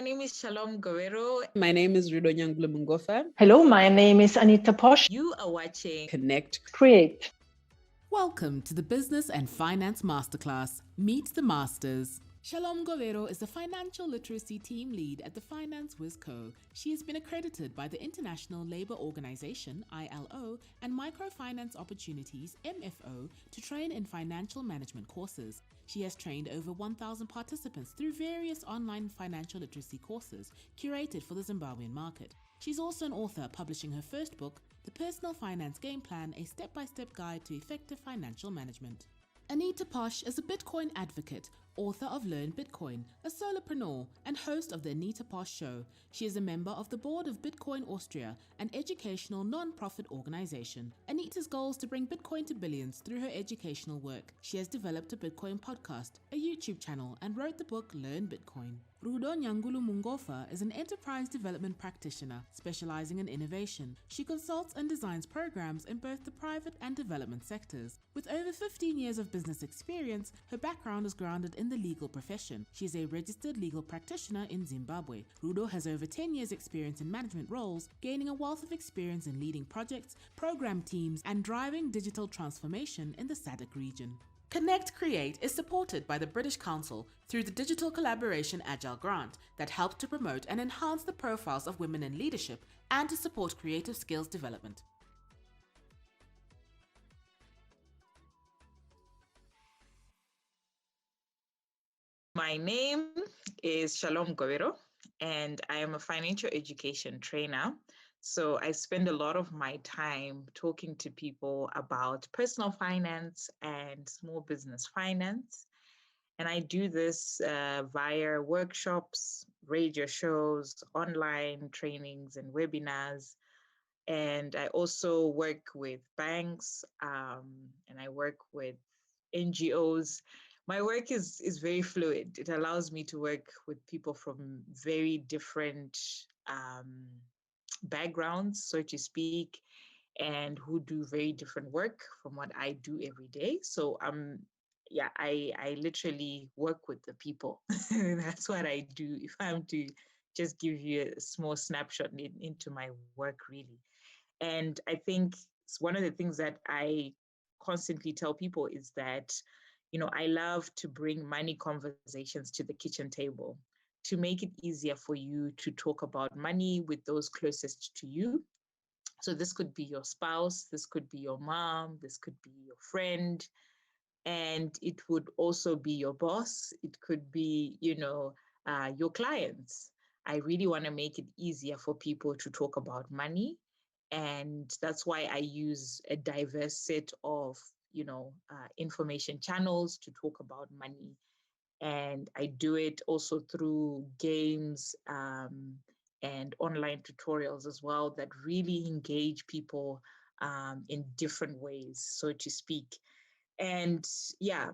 my name is Shalom Govero. My name is Rue J Nyangulu-Mungofa. Hello, my name is Anita Posch. You are watching Connect, Create. Welcome to the Business and Finance Masterclass. Meet the Masters. Shalom Govero is the Financial Literacy Team Lead at the Finance Wiz Co. She has been accredited by the International Labour Organization, ILO, and Microfinance Opportunities, MFO, to train in financial management courses. She has trained over 1,000 participants through various online financial literacy courses curated for the Zimbabwean market. She's also an author, publishing her first book, The Personal Finance Game Plan, a step-by-step guide to effective financial management. Anita Posch is a Bitcoin advocate, author of Learn Bitcoin, a solopreneur, and host of the Anita Posch Show. She is a member of the board of Bitcoin Austria, an educational non-profit organization. Anita's goal is to bring Bitcoin to billions through her educational work. She has developed a Bitcoin podcast, a YouTube channel, and wrote the book Learn Bitcoin. Rue J Nyangulu-Mungofa is an enterprise development practitioner specializing in innovation. She consults and designs programs in both the private and development sectors. With over 15 years of business experience, her background is grounded in the legal profession. She is a registered legal practitioner in Zimbabwe. Rudo has over 10 years experience in management roles, gaining a wealth of experience in leading projects, program teams, and driving digital transformation in the SADC region. Connect Create is supported by the British Council through the Digital Collaboration Agile Grant that helps to promote and enhance the profiles of women in leadership and to support creative skills development. My name is Shalom Govero, and I am a financial education trainer. So I spend a lot of my time talking to people about personal finance and small business finance. And I do this via workshops, radio shows, online trainings, and webinars. And I also work with banks, and I work with NGOs. My work is very fluid. It allows me to work with people from very different backgrounds, so to speak, and who do very different work from what I do every day. So I literally work with the people. That's what I do. If I'm to just give you a small snapshot into my work, really. And I think one of the things that I constantly tell people is that, I love to bring money conversations to the kitchen table to make it easier for you to talk about money with those closest to you. So this could be your spouse, this could be your mom, this could be your friend, and it would also be your boss. It could be, your clients. I really want to make it easier for people to talk about money. And that's why I use a diverse set of, information channels to talk about money. And I do it also through games and online tutorials as well that really engage people in different ways, so to speak. And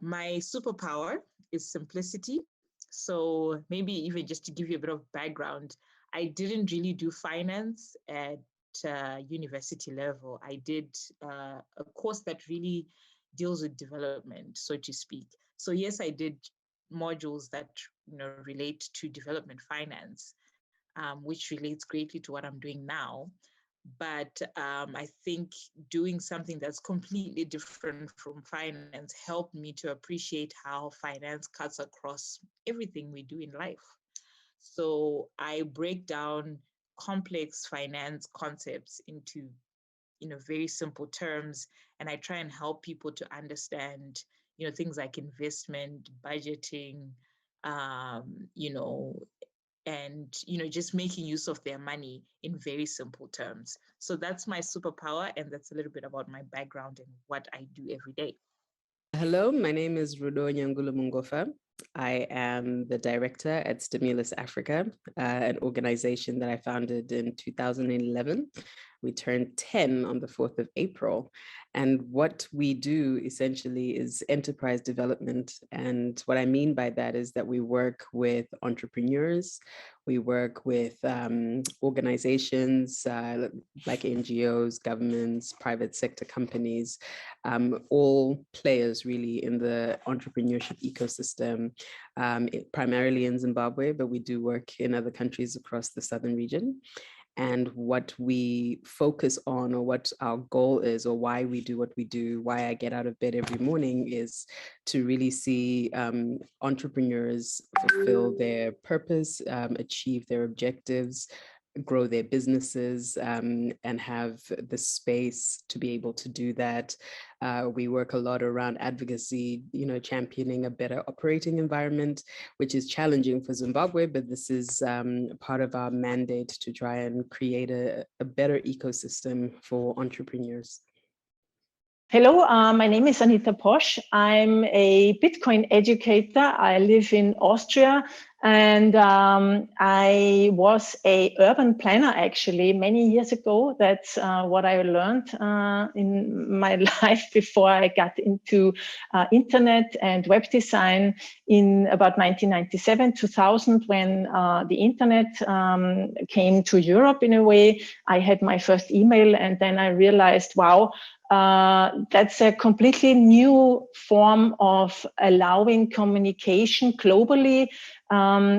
my superpower is simplicity. So maybe even just to give you a bit of background, I didn't really do finance at university level. I did a course that really deals with development, so to speak. So yes, I did modules that relate to development finance, which relates greatly to what I'm doing now. But I think doing something that's completely different from finance helped me to appreciate how finance cuts across everything we do in life. So I break down complex finance concepts into very simple terms, and I try and help people to understand things like investment, budgeting, and just making use of their money in very simple terms. So that's my superpower, and that's a little bit about my background and what I do every day. Hello, my name is Rue J Nyangulu-Mungofa. I am the director at Stimulus Africa, an organization that I founded in 2011, We turned 10 on the 4th of April. And what we do essentially is enterprise development. And what I mean by that is that we work with entrepreneurs, we work with organizations like NGOs, governments, private sector companies, all players really in the entrepreneurship ecosystem, primarily in Zimbabwe, but we do work in other countries across the southern region. And what we focus on, or what our goal is, or why we do what we do, why I get out of bed every morning, is to really see entrepreneurs fulfill their purpose, achieve their objectives, grow their businesses, and have the space to be able to do that. We work a lot around advocacy, championing a better operating environment, which is challenging for Zimbabwe, but this is part of our mandate to try and create a better ecosystem for entrepreneurs. Hello, my name is Anita Posch. I'm a Bitcoin educator. I live in Austria, and I was an urban planner actually many years ago. That's what I learned in my life before I got into internet and web design in about 1997, 2000, when the internet came to Europe in a way. I had my first email, and then I realized, wow, that's a completely new form of allowing communication globally.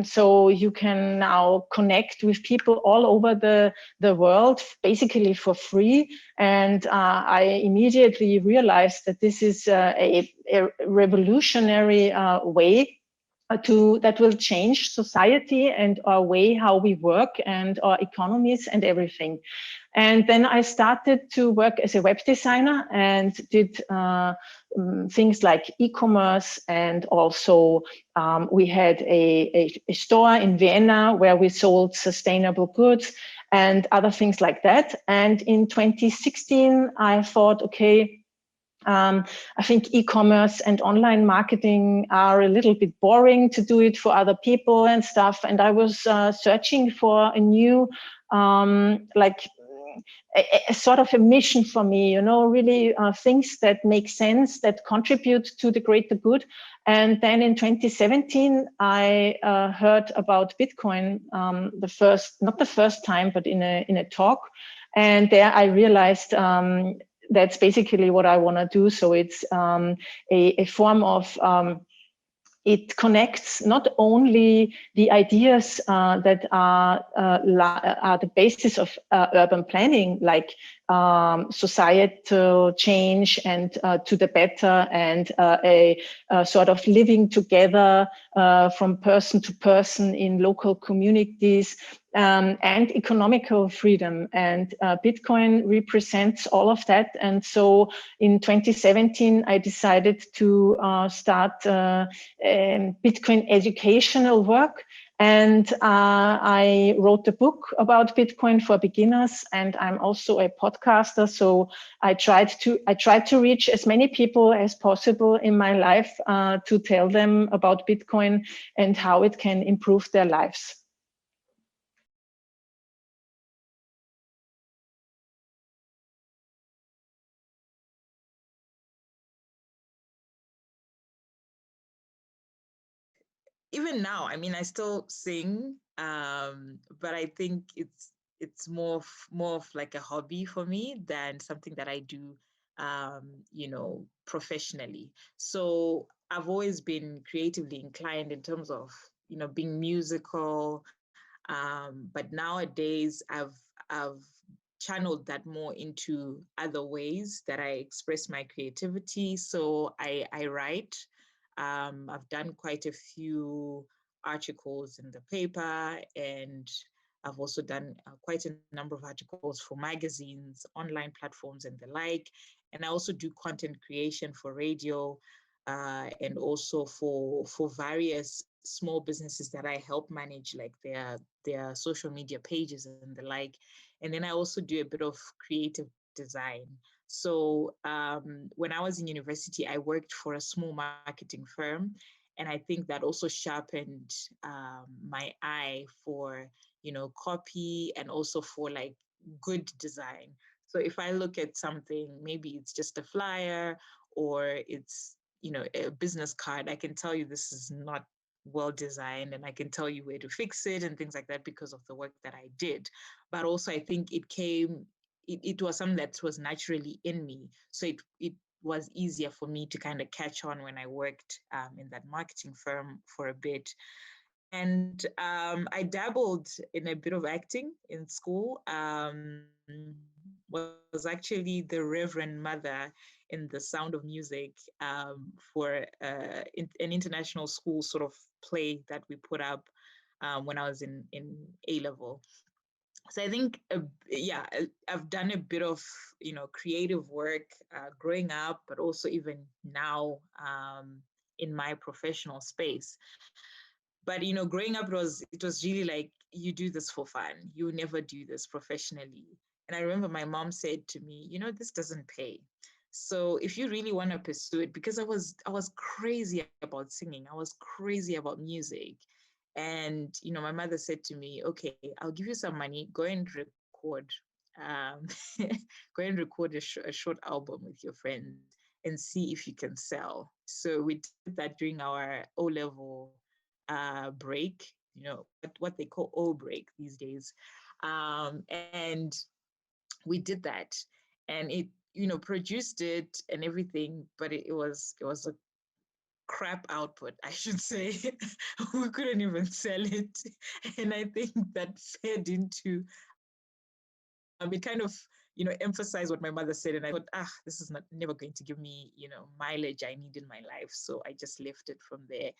So you can now connect with people all over the world, basically for free. And I immediately realized that this is a revolutionary way that will change society and our way how we work and our economies and everything. And then I started to work as a web designer and did things like e-commerce, and also we had a store in Vienna where we sold sustainable goods and other things like that. And in 2016, I thought, okay, I think e-commerce and online marketing are a little bit boring to do it for other people and stuff. And I was searching for a new, a sort of a mission for me, really things that make sense, that contribute to the greater good. And then in 2017, I heard about Bitcoin, not the first time, but in a talk. And there I realized that's basically what I want to do. So it's a form of, it connects not only the ideas that are the basis of urban planning, like societal change and to the better, and a sort of living together from person to person in local communities, and economical freedom. And Bitcoin represents all of that. And so in 2017, I decided to start Bitcoin educational work. And I wrote a book about Bitcoin for beginners, and I'm also a podcaster. So I tried to reach as many people as possible in my life to tell them about Bitcoin and how it can improve their lives. Even now, I mean, I still sing, but I think it's more of like a hobby for me than something that I do, professionally. So I've always been creatively inclined in terms of, being musical. But nowadays I've channeled that more into other ways that I express my creativity. So I write. I've done quite a few articles in the paper, and I've also done quite a number of articles for magazines, online platforms, and the like. And I also do content creation for radio, and also for various small businesses that I help manage, like their social media pages and the like. And then I also do a bit of creative design. So when I was in university, I worked for a small marketing firm, and I think that also sharpened my eye for, copy, and also for like good design. So if I look at something, maybe it's just a flyer or it's, a business card, I can tell you this is not well designed, and I can tell you where to fix it and things like that because of the work that I did. But also I think it was something that was naturally in me. So it was easier for me to kind of catch on when I worked in that marketing firm for a bit. And I dabbled in a bit of acting in school. Was actually the Reverend Mother in The Sound of Music for an international school sort of play that we put up when I was in A-level. So I think, I've done a bit of, creative work growing up, but also even now in my professional space. But growing up, it was really like, you do this for fun. You never do this professionally. And I remember my mom said to me, this doesn't pay. So if you really want to pursue it, because I was crazy about singing, I was crazy about music. And my mother said to me, okay, I'll give you some money, go and record go and record a short album with your friends and see if you can sell. So we did that during our O-level break, what they call O break these days. And we did that, and it, produced it and everything, but it was a crap output, I should say. We couldn't even sell it. And I think that fed into, it kind of, emphasized what my mother said. And I thought, this is never going to give me, mileage I need in my life. So I just left it from there.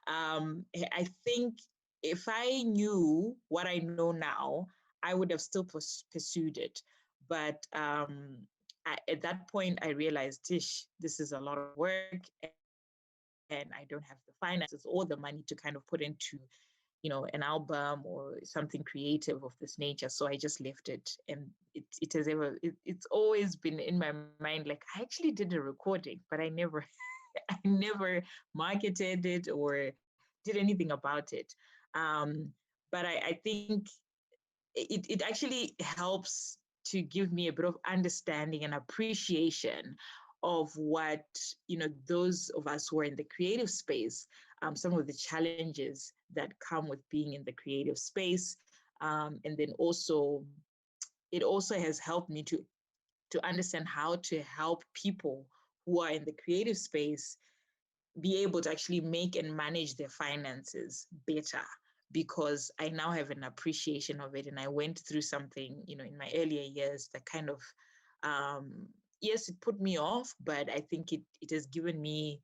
I think if I knew what I know now, I would have still pursued it. But at that point, I realized, this is a lot of work, and I don't have the finances or the money to kind of put into, an album or something creative of this nature. So I just left it. And it's always been in my mind, like, I actually did a recording, but I never, I never marketed it or did anything about it. But I think it actually helps to give me a bit of understanding and appreciation of what, those of us who are in the creative space, some of the challenges that come with being in the creative space. And then also, it also has helped me to understand how to help people who are in the creative space be able to actually make and manage their finances better, because I now have an appreciation of it. And I went through something, in my earlier years that kind of, yes, it put me off, but I think it has given me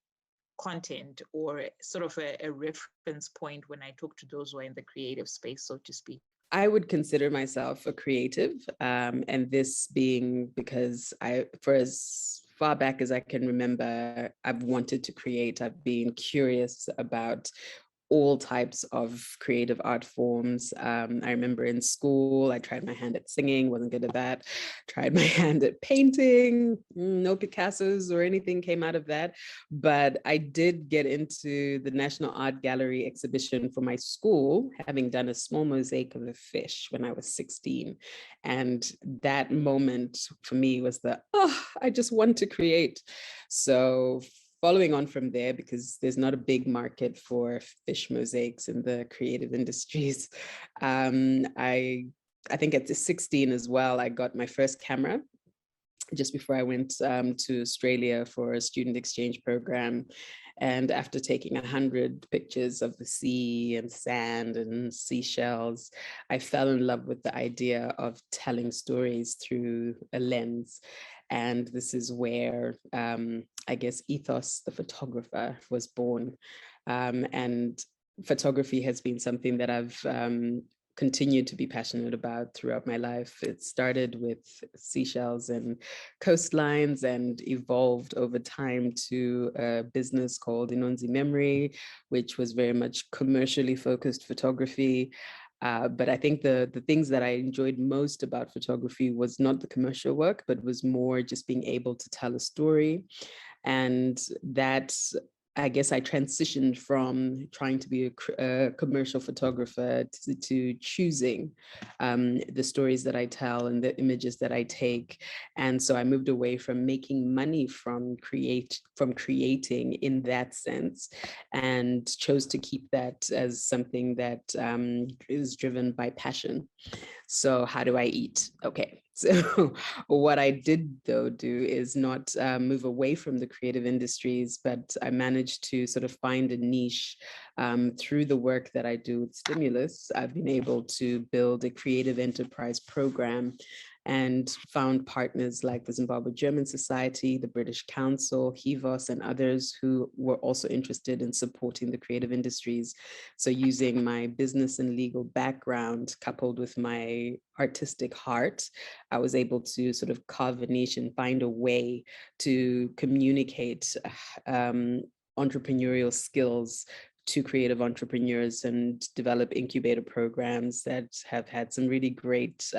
content or sort of a reference point when I talk to those who are in the creative space, so to speak. I would consider myself a creative, and this being because for as far back as I can remember, I've wanted to create. I've been curious about all types of creative art forms. I remember in school, I tried my hand at singing, wasn't good at that. Tried my hand at painting, no Picassos or anything came out of that. But I did get into the National Art Gallery exhibition for my school, having done a small mosaic of a fish when I was 16. And that moment for me was I just want to create. So following on from there, because there's not a big market for fish mosaics in the creative industries, I think at 16 as well, I got my first camera just before I went to Australia for a student exchange program. And after taking 100 pictures of the sea and sand and seashells, I fell in love with the idea of telling stories through a lens. And this is where, I guess, Ethos, the photographer, was born. And photography has been something that I've continued to be passionate about throughout my life. It started with seashells and coastlines and evolved over time to a business called Inonzi Memory, which was very much commercially focused photography. But I think the things that I enjoyed most about photography was not the commercial work, but was more just being able to tell a story. And that I guess I transitioned from trying to be a commercial photographer to choosing the stories that I tell and the images that I take. And so I moved away from making money from creating in that sense, and chose to keep that as something that is driven by passion. So how do I eat? Okay, so what I did though do is not move away from the creative industries, but I managed to sort of find a niche through the work that I do with Stimulus. I've been able to build a creative enterprise program and found partners like the Zimbabwe German Society, the British Council, HIVOS, and others who were also interested in supporting the creative industries. So using my business and legal background coupled with my artistic heart, I was able to sort of carve a niche and find a way to communicate entrepreneurial skills to creative entrepreneurs and develop incubator programs that have had some really great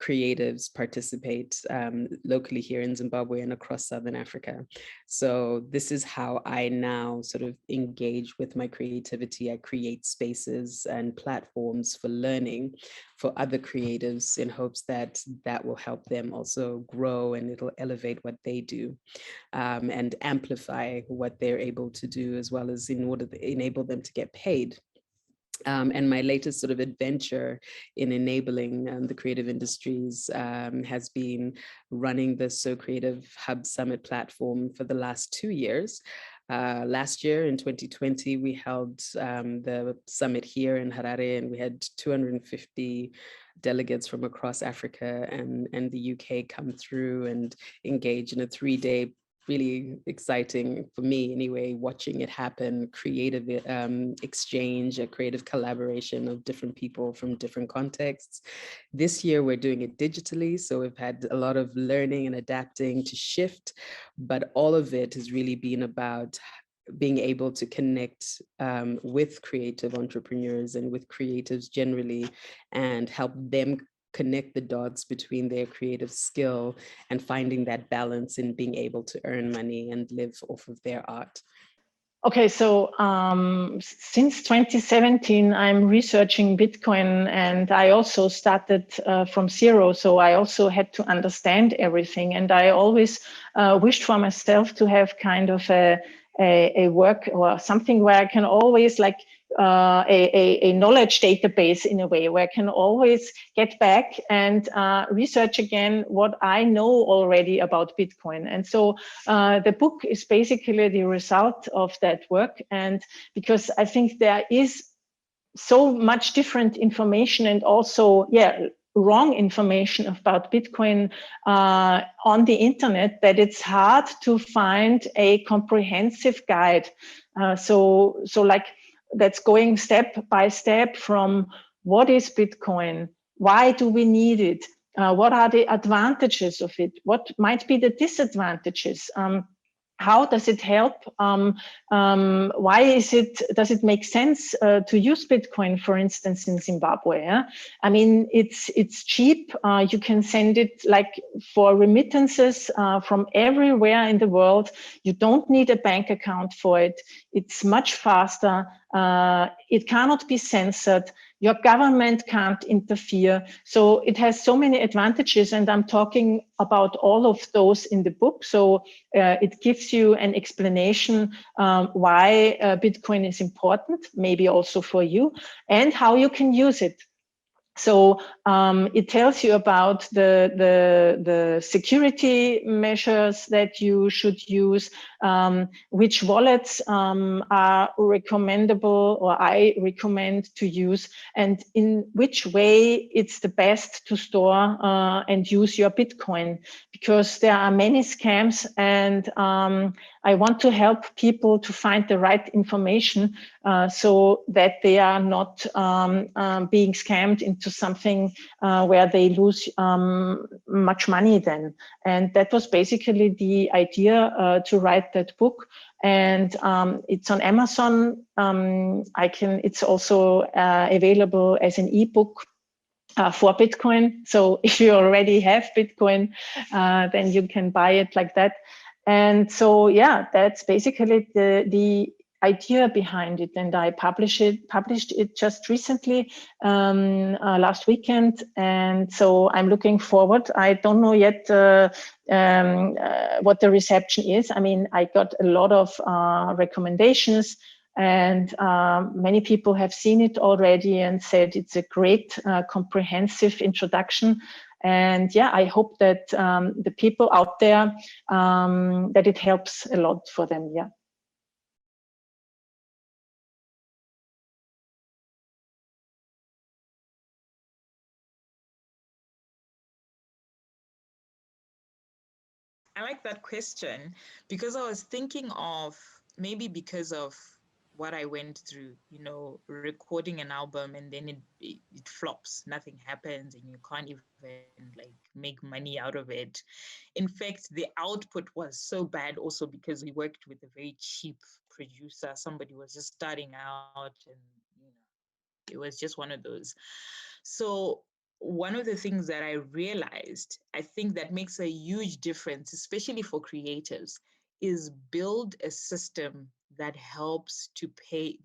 creatives participate locally here in Zimbabwe and across Southern Africa. So this is how I now sort of engage with my creativity. I create spaces and platforms for learning for other creatives in hopes that that will help them also grow, and it'll elevate what they do and amplify what they're able to do, as well as in order to enable them to get paid. And my latest sort of adventure in enabling the creative industries has been running the So Creative Hub Summit platform for the last 2 years. Last year in 2020, we held the summit here in Harare, and we had 250 delegates from across Africa and the UK come through and engage in a 3-day, really exciting for me anyway, watching it happen, creative exchange, a creative collaboration of different people from different contexts. This year we're doing it digitally, so we've had a lot of learning and adapting to shift, but all of it has really been about being able to connect with creative entrepreneurs and with creatives generally, and help them connect the dots between their creative skill and finding that balance in being able to earn money and live off of their art. Okay, so since 2017, I'm researching Bitcoin, and I also started from zero. So I also had to understand everything. And I always wished for myself to have kind of a work or something where I can always like a knowledge database in a way where I can always get back and research again what I know already about Bitcoin. And so the book is basically the result of that work. And because I think there is so much different information and also, wrong information about Bitcoin on the internet, that it's hard to find a comprehensive guide. So like, that's going step by step from what is Bitcoin, why do we need it, what are the advantages of it, what might be the disadvantages, how does it help, why does it make sense to use Bitcoin, for instance, in Zimbabwe? I mean, it's cheap. You can send it like for remittances from everywhere in the world. You don't need a bank account for it. It's much faster. It cannot be censored. Your government can't interfere. So it has so many advantages, and I'm talking about all of those in the book. So it gives you an explanation why Bitcoin is important, maybe also for you, and how you can use it. So it tells you about the security measures that you should use, which wallets are recommendable or I recommend to use, and in which way it's the best to store and use your Bitcoin, because there are many scams, and I want to help people to find the right information so that they are not being scammed into something where they lose much money then. And that was basically the idea to write that book. And it's on Amazon. It's also available as an ebook for Bitcoin. So if you already have Bitcoin, then you can buy it like that. And so, yeah, that's basically the idea behind it. And I published it just recently, last weekend. And so I'm looking forward. I don't know yet what the reception is. I mean, I got a lot of recommendations, and many people have seen it already and said it's a great comprehensive introduction. And yeah, I hope that the people out there, that it helps a lot for them. Yeah. I like that question because I was thinking of maybe because of what I went through, you know, recording an album and then it flops, nothing happens, and you can't even like make money out of it. In fact, the output was so bad also because we worked with a very cheap producer. Somebody was just starting out, and you know, it was just one of those. So one of the things that I realized, I think that makes a huge difference, especially for creatives, is build a system that helps to pay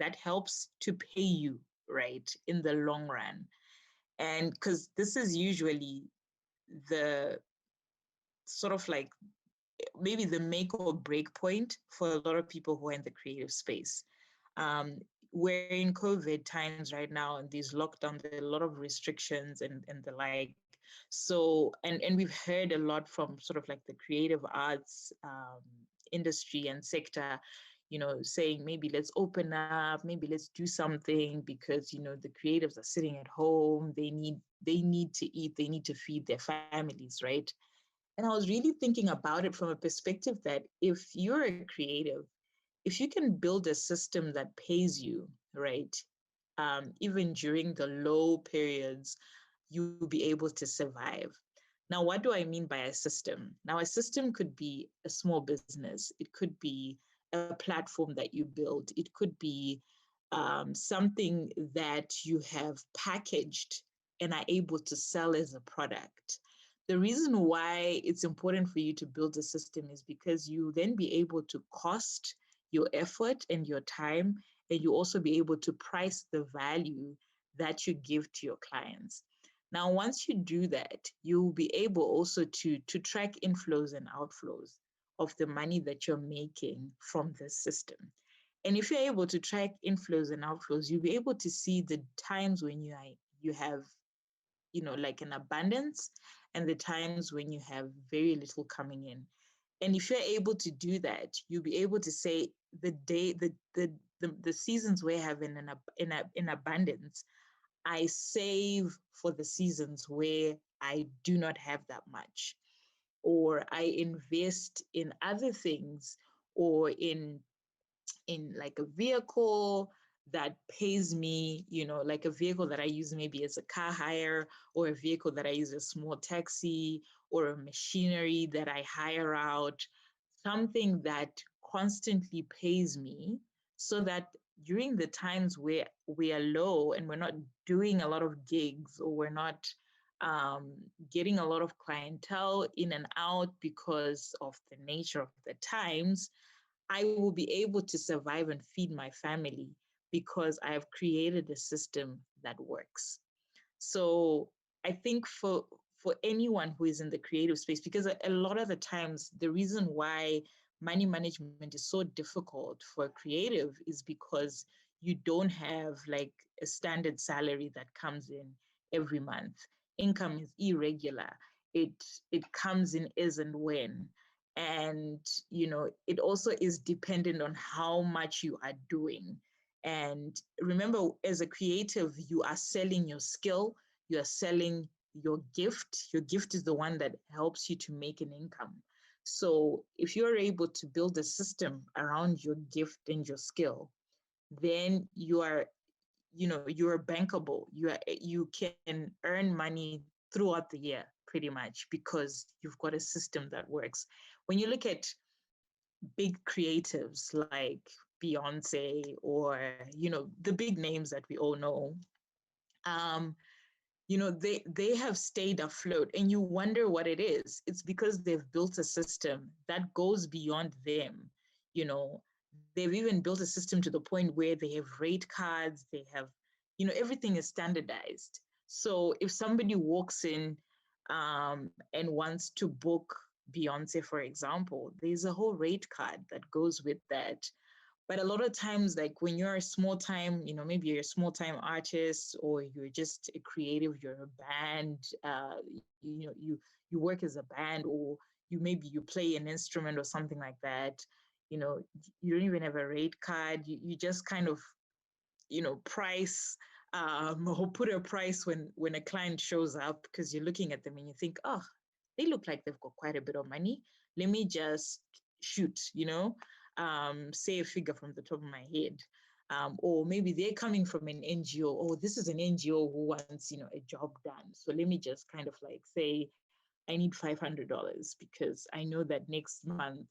you, right, in the long run. And because this is usually the sort of like maybe the make or break point for a lot of people who are in the creative space. Um, we're in COVID times right now, and these lockdowns, there are a lot of restrictions and the like. So, and we've heard a lot from sort of like the creative arts industry and sector, you know, saying maybe let's open up, maybe let's do something because, you know, the creatives are sitting at home, they need to eat, they need to feed their families, right? And I was really thinking about it from a perspective that if you're a creative, if you can build a system that pays you, right, even during the low periods, you'll be able to survive. Now, what do I mean by a system? Now, a system could be a small business, it could be a platform that you build, it could be something that you have packaged and are able to sell as a product. The reason why it's important for you to build a system is because you then be able to cost your effort and your time, and you also be able to price the value that you give to your clients. Now, once you do that, you'll be able also to track inflows and outflows of the money that you're making from the system. And if you're able to track inflows and outflows, you'll be able to see the times when you have, you know, like an abundance, and the times when you have very little coming in. And if you're able to do that, you'll be able to say the seasons we're having in abundance, I save for the seasons where I do not have that much, or I invest in other things, or in like a vehicle that pays me, you know, like a vehicle that I use maybe as a car hire, or a vehicle that I use as a small taxi, or a machinery that I hire out, something that constantly pays me, so that during the times where we are low and we're not doing a lot of gigs, or we're not getting a lot of clientele in and out because of the nature of the times, I will be able to survive and feed my family because I have created a system that works. So I think for anyone who is in the creative space, because a lot of the times the reason why money management is so difficult for a creative is because you don't have like a standard salary that comes in every month. Income is irregular. It comes in as and when. And you know, it also is dependent on how much you are doing. And remember, as a creative, you are selling your skill, you are selling your gift. Your gift is the one that helps you to make an income. So if you're able to build a system around your gift and your skill, then you are, you know, you're bankable. You can earn money throughout the year pretty much because you've got a system that works. When you look at big creatives like Beyonce, or you know, the big names that we all know, um, they have stayed afloat, and you wonder what it is. It's because they've built a system that goes beyond them. They've even built a system to the point where they have rate cards, they have, everything is standardized. So if somebody walks in and wants to book Beyonce, for example, there's a whole rate card that goes with that. But a lot of times, like when you're a small time, maybe you're a small time artist, or you're just a creative, you're a band, you work as a band, or maybe you play an instrument or something like that. You don't even have a rate card. You just kind of, price or put a price when a client shows up, because you're looking at them and you think, oh, they look like they've got quite a bit of money. Let me just shoot, say a figure from the top of my head. Or maybe they're coming from an NGO. Oh, this is an NGO who wants, a job done. So let me just kind of like say, I need $500 because I know that next month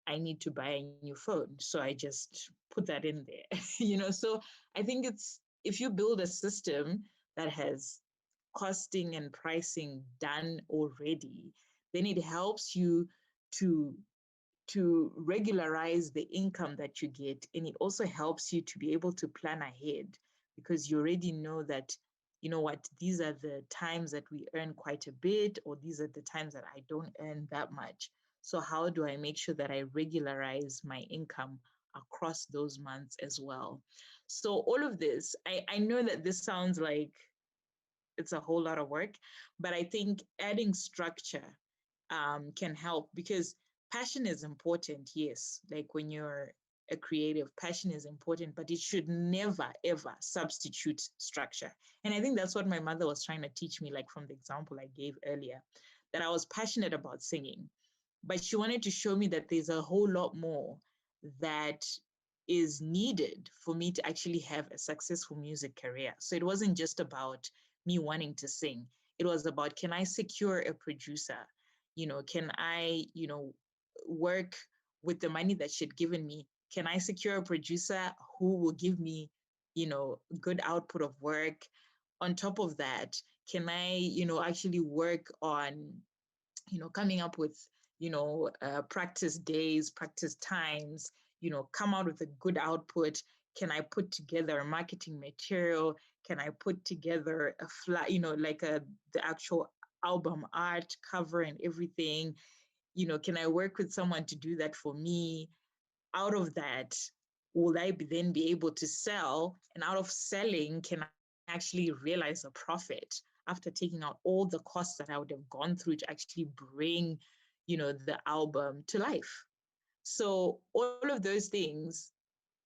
I need to buy a new phone. So I just put that in there, So I think if you build a system that has costing and pricing done already, then it helps you to regularize the income that you get. And it also helps you to be able to plan ahead, because you already know that, what, these are the times that we earn quite a bit, or these are the times that I don't earn that much. So how do I make sure that I regularize my income across those months as well? So all of this, I know that this sounds like it's a whole lot of work, but I think adding structure can help, because passion is important. Yes, like when you're a creative, passion is important, but it should never, ever substitute structure. And I think that's what my mother was trying to teach me, like from the example I gave earlier, that I was passionate about singing, but she wanted to show me that there's a whole lot more that is needed for me to actually have a successful music career. So it wasn't just about me wanting to sing. It was about, can I secure a producer? Can I, work with the money that she'd given me? Can I secure a producer who will give me, good output of work? On top of that, can I, actually work on, coming up with, practice days, practice times, come out with a good output? Can I put together a marketing material? Can I put together a flat, like the actual album art cover and everything? Can I work with someone to do that for me? Out of that, will I then be able to sell? And out of selling, can I actually realize a profit after taking out all the costs that I would have gone through to actually bring, the album to life? So all of those things,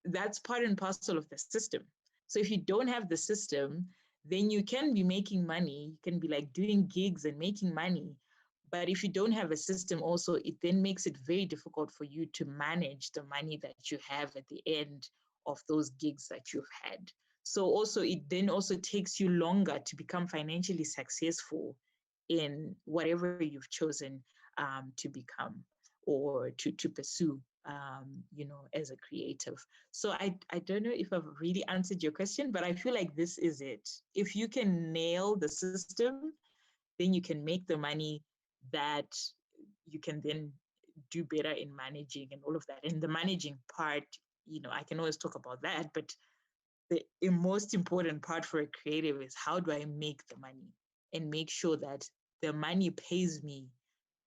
that's part and parcel of the system. So if you don't have the system, then you can be making money. You can be like doing gigs and making money. But if you don't have a system also, it then makes it very difficult for you to manage the money that you have at the end of those gigs that you've had. So also, it then also takes you longer to become financially successful in whatever you've chosen to become or to pursue, as a creative. So I don't know if I've really answered your question, but I feel like this is it. If you can nail the system, then you can make the money that you can then do better in managing and all of that. And the managing part, I can always talk about that, but the most important part for a creative is, how do I make the money and make sure that the money pays me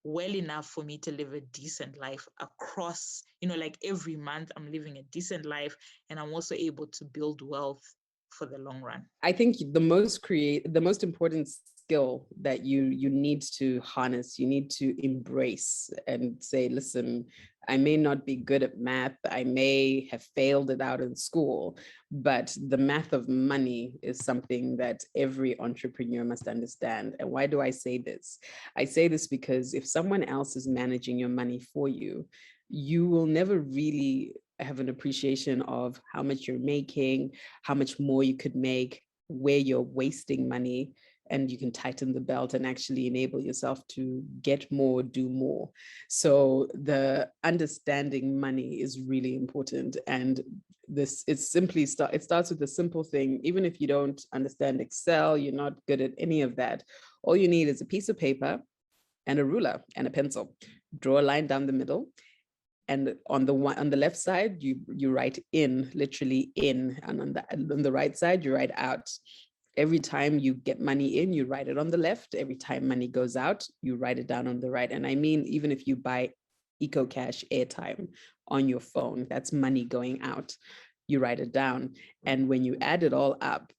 well enough for me to live a decent life across, like every month I'm living a decent life, and I'm also able to build wealth for the long run. I think the most important skill that you need to harness, you need to embrace and say, listen, I may not be good at math, I may have failed it out in school, but the math of money is something that every entrepreneur must understand. And why do I say this? I say this because if someone else is managing your money for you, you will never really have an appreciation of how much you're making, how much more you could make, where you're wasting money. and you can tighten the belt and actually enable yourself to get more, do more. So the understanding money is really important. And it starts with a simple thing. Even if you don't understand Excel, you're not good at any of that, all you need is a piece of paper and a ruler and a pencil. Draw a line down the middle. And on the left side, you write in, literally in, and on the right side, you write out. Every time you get money in, you write it on the left. Every time money goes out, you write it down on the right. And I mean, even if you buy EcoCash airtime on your phone, that's money going out. You write it down. And when you add it all up,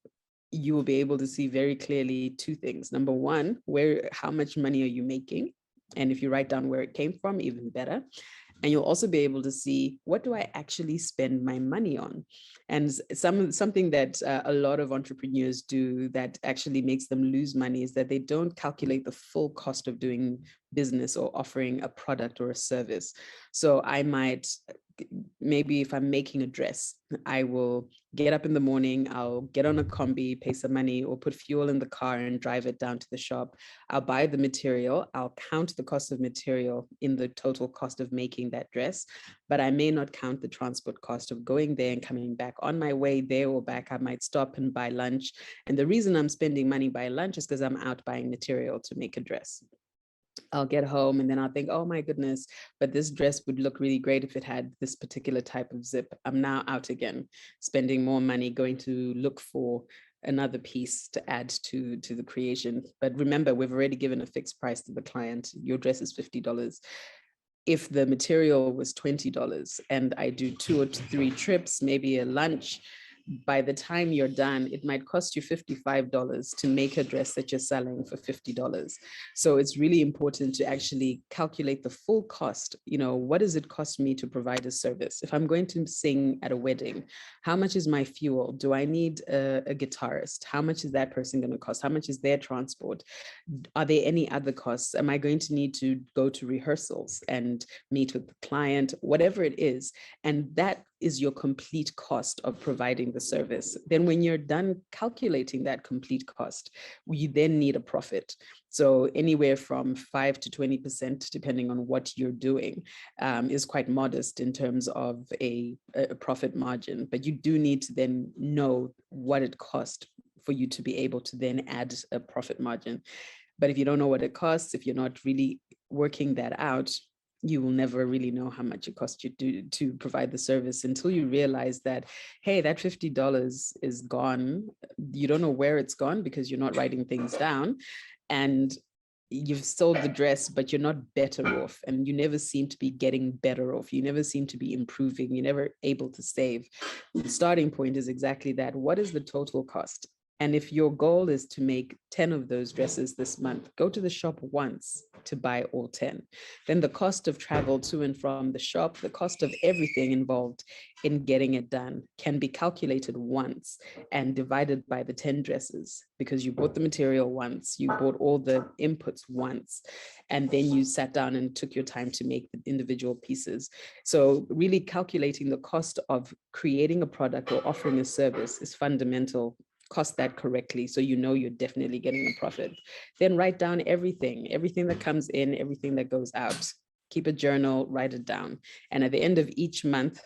you will be able to see very clearly two things. Number one, how much money are you making? And if you write down where it came from, even better. And you'll also be able to see, what do I actually spend my money on? And something that a lot of entrepreneurs do that actually makes them lose money is that they don't calculate the full cost of doing business or offering a product or a service. So I might, maybe if I'm making a dress, I will get up in the morning, I'll get on a combi, pay some money, or put fuel in the car and drive it down to the shop. I'll buy the material, I'll count the cost of material in the total cost of making that dress, but I may not count the transport cost of going there and coming back. On my way there or back, I might stop and buy lunch. And the reason I'm spending money buying lunch is because I'm out buying material to make a dress. I'll get home and then I'll think, oh my goodness, but this dress would look really great if it had this particular type of zip. I'm now out again, spending more money going to look for another piece to add to the creation. But remember, we've already given a fixed price to the client. Your dress is $50. If the material was $20 and I do 2 or 3 trips, maybe a lunch, by the time you're done, it might cost you $55 to make a dress that you're selling for $50. So it's really important to actually calculate the full cost. You know, what does it cost me to provide a service? If I'm going to sing at a wedding, how much is my fuel? Do I need a guitarist? How much is that person going to cost? How much is their transport? Are there any other costs? Am I going to need to go to rehearsals and meet with the client, whatever it is? And that is your complete cost of providing the service. Then when you're done calculating that complete cost, you then need a profit. So anywhere from 5 to 20%, depending on what you're doing, is quite modest in terms of a profit margin. But you do need to then know what it costs for you to be able to then add a profit margin. But if you don't know what it costs, if you're not really working that out, you will never really know how much it costs you to provide the service until you realize that, hey, that $50 is gone. You don't know where it's gone because you're not writing things down. And you've sold the dress, but you're not better off. And you never seem to be getting better off. You never seem to be improving. You're never able to save. The starting point is exactly that. What is the total cost? And if your goal is to make 10 of those dresses this month, go to the shop once to buy all 10. Then the cost of travel to and from the shop, the cost of everything involved in getting it done can be calculated once and divided by the 10 dresses, because you bought the material once, you bought all the inputs once, and then you sat down and took your time to make the individual pieces. So really calculating the cost of creating a product or offering a service is fundamental. Cost that correctly so you know you're definitely getting a profit. Then write down everything that comes in, everything that goes out. Keep a journal, write it down. And at the end of each month,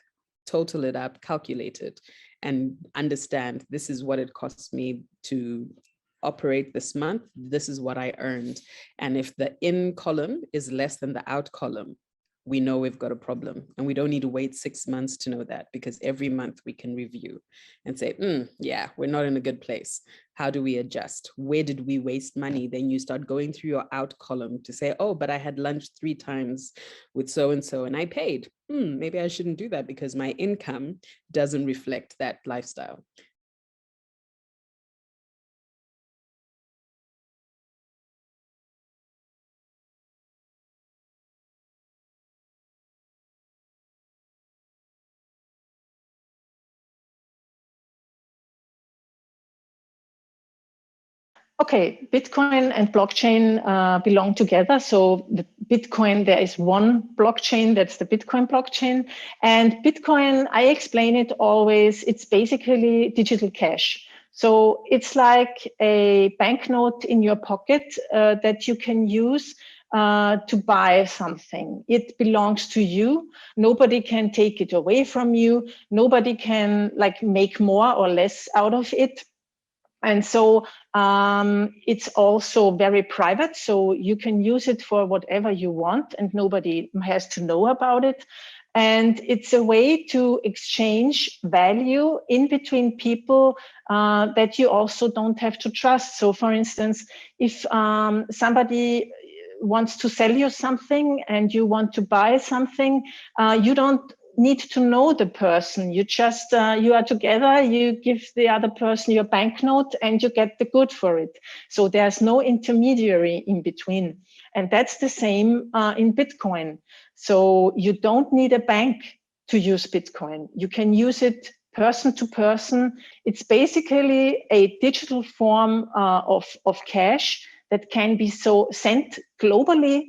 total it up, calculate it, and understand this is what it costs me to operate this month. This is what I earned. And if the in column is less than the out column, we know we've got a problem, and we don't need to wait 6 months to know that, because every month we can review and say, yeah, we're not in a good place. How do we adjust? Where did we waste money? Then you start going through your out column to say, oh, but I had lunch 3 times with so-and-so and I paid. Maybe I shouldn't do that because my income doesn't reflect that lifestyle. Okay, Bitcoin and blockchain belong together. So the Bitcoin, there is one blockchain, that's the Bitcoin blockchain. And Bitcoin, I explain it always, it's basically digital cash. So it's like a banknote in your pocket that you can use to buy something. It belongs to you. Nobody can take it away from you. Nobody can like make more or less out of it. And so it's also very private. So you can use it for whatever you want and nobody has to know about it. And it's a way to exchange value in between people that you also don't have to trust. So for instance, if somebody wants to sell you something and you want to buy something, you don't need to know the person. You just, you are together, you give the other person your banknote and you get the good for it. So there's no intermediary in between. And that's the same in Bitcoin. So you don't need a bank to use Bitcoin. You can use it person to person. It's basically a digital form of cash that can be so sent globally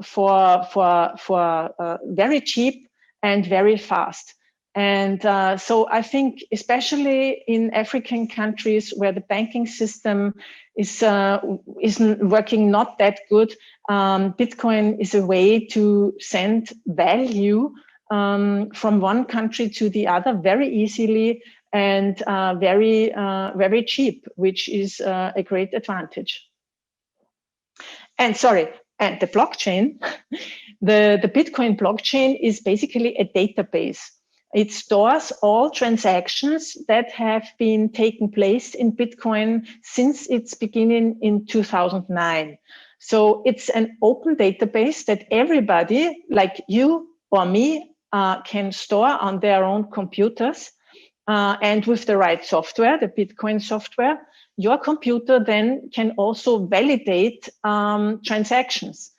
for very cheap and very fast. And so I think, especially in African countries where the banking system isn't working not that good, Bitcoin is a way to send value from one country to the other very easily and very cheap, which is a great advantage. And and the blockchain, the Bitcoin blockchain is basically a database. It stores all transactions that have been taking place in Bitcoin since its beginning in 2009. So it's an open database that everybody like you or me can store on their own computers. And with the right software, the Bitcoin software, your computer then can also validate transactions.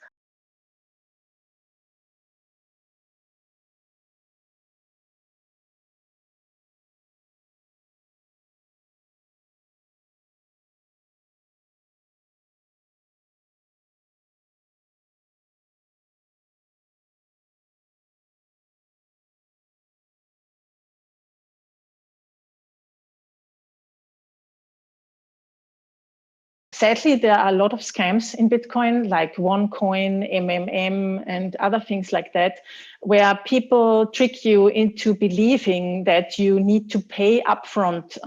Sadly, there are a lot of scams in Bitcoin, like OneCoin, MMM, and other things like that, where people trick you into believing that you need to pay upfront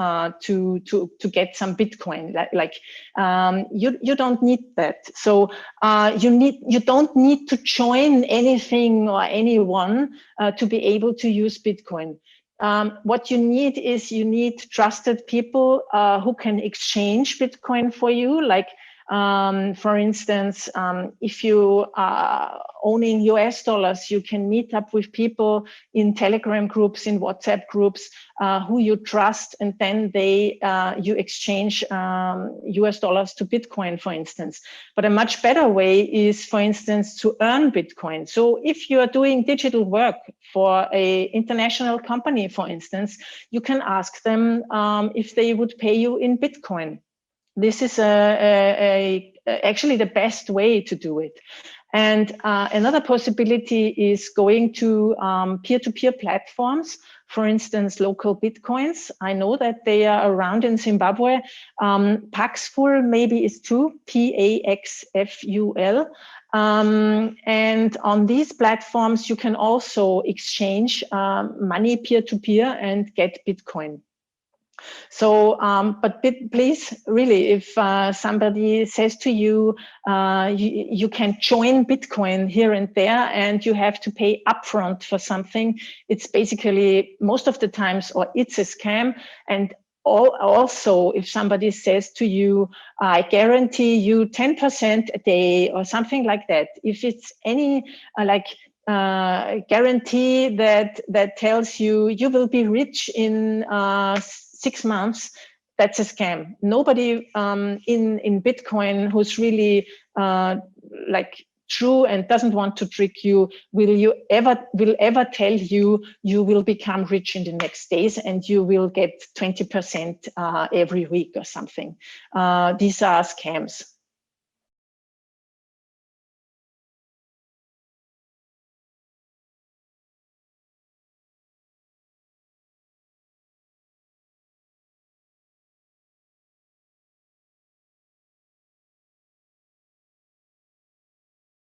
to get some Bitcoin. You don't need that. So you don't need to join anything or anyone to be able to use Bitcoin. What you need is you need trusted people who can exchange Bitcoin for you. Like, for instance, if you are owning US dollars, you can meet up with people in Telegram groups, in WhatsApp groups, who you trust, and then you exchange US dollars to Bitcoin, for instance. But a much better way is, for instance, to earn Bitcoin. So if you are doing digital work for an international company, for instance, you can ask them if they would pay you in Bitcoin. This is actually the best way to do it. And another possibility is going to peer-to-peer platforms, for instance, local Bitcoins. I know that they are around in Zimbabwe. Paxful maybe is too, Paxful. And on these platforms, you can also exchange money peer-to-peer and get Bitcoin. So, but please, really, if somebody says to you, you can join Bitcoin here and there and you have to pay upfront for something, it's basically most of the times, or it's a scam. And also, if somebody says to you, I guarantee you 10% a day or something like that, if it's any guarantee that tells you you will be rich in 6 months, that's a scam. Nobody in Bitcoin who's really true and doesn't want to trick you will ever tell you you will become rich in the next days and you will get 20% every week or something. These are scams.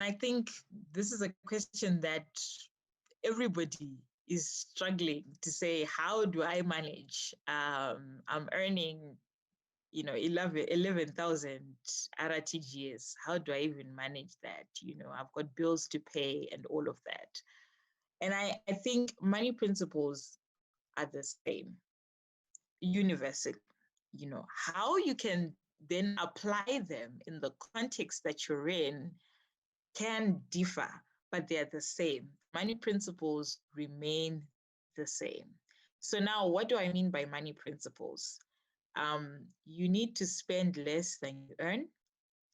I think this is a question that everybody is struggling to say, how do I manage? I'm earning, 11,000 RTGS. How do I even manage that? I've got bills to pay and all of that. And I think money principles are the same, universal. How you can then apply them in the context that you're in can differ, but they're the same. Money principles remain the same. So now, what do I mean by money principles? You need to spend less than you earn.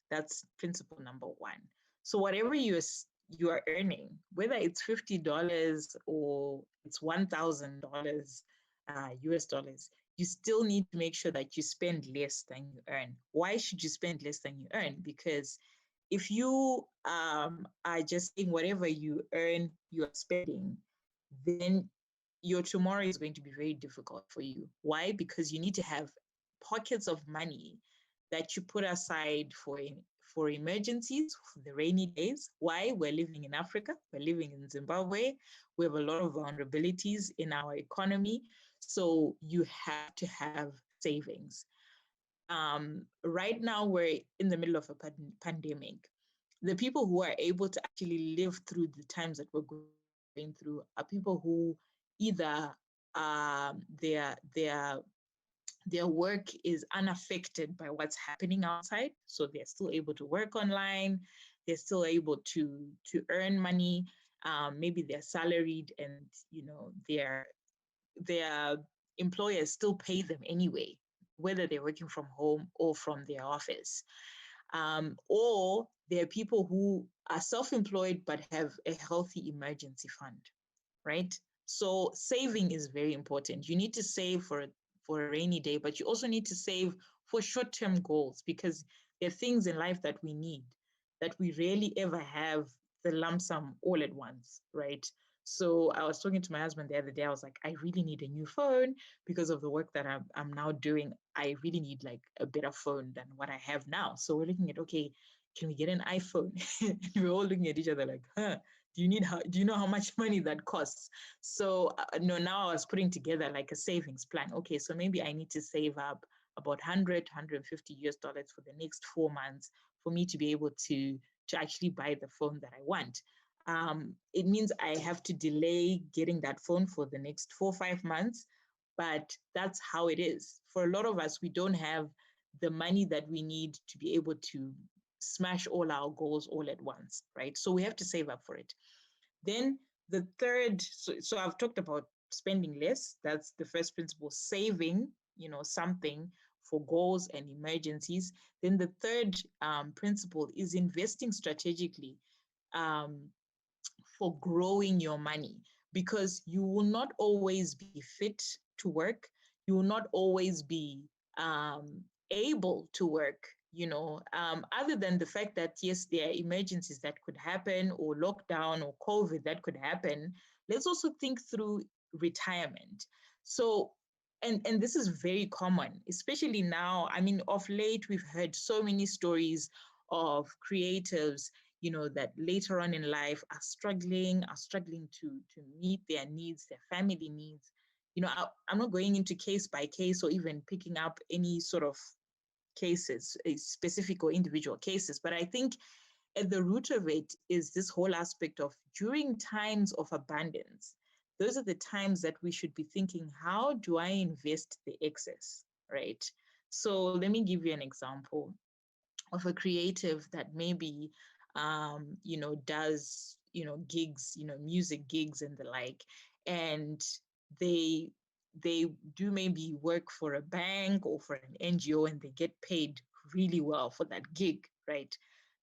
That's principle number one. So whatever you are earning, whether it's $50 or it's $1,000 US dollars, you still need to make sure that you spend less than you earn. Why should you spend less than you earn? Because if you are just saying whatever you earn, you are spending, then your tomorrow is going to be very difficult for you. Why? Because you need to have pockets of money that you put aside for emergencies, for the rainy days. Why? We're living in Africa, we're living in Zimbabwe, we have a lot of vulnerabilities in our economy. So you have to have savings. Right now, we're in the middle of a pandemic. The people who are able to actually live through the times that we're going through are people who either their work is unaffected by what's happening outside, so they're still able to work online, they're still able to earn money. Maybe they're salaried, and their employers still pay them anyway, whether they're working from home or from their office. Or there are people who are self-employed but have a healthy emergency fund, right? So saving is very important. You need to save for a rainy day, but you also need to save for short-term goals, because there are things in life that we need that we rarely ever have the lump sum all at once, right? So I was talking to my husband the other day. I was like, I really need a new phone because of the work that I'm now doing. I really need like a better phone than what I have now. So we're looking at, okay, can we get an iPhone? And we're all looking at each other like, do you know how much money that costs? So no, now I was putting together like a savings plan. Okay, so maybe I need to save up about 150 US dollars for the next 4 months for me to be able to actually buy the phone that I want. It means I have to delay getting that phone for the next 4 or 5 months, but that's how it is. For a lot of us, we don't have the money that we need to be able to smash all our goals all at once, right? So we have to save up for it. Then the third, so I've talked about spending less. That's the first principle, saving, something for goals and emergencies. Then the third principle is investing strategically for growing your money, because you will not always be fit to work. You will not always be able to work, other than the fact that, yes, there are emergencies that could happen, or lockdown or COVID that could happen. Let's also think through retirement. So, and this is very common, especially now. I mean, of late, we've heard so many stories of creatives, that later on in life are struggling to meet their needs, their family needs. I'm not going into case by case or even picking up any sort of cases, specific or individual cases, but I think at the root of it is this whole aspect of, during times of abundance, those are the times that we should be thinking, how do I invest the excess, right? So let me give you an example of a creative that maybe does gigs, music gigs and the like, and they do maybe work for a bank or for an NGO, and they get paid really well for that gig, right?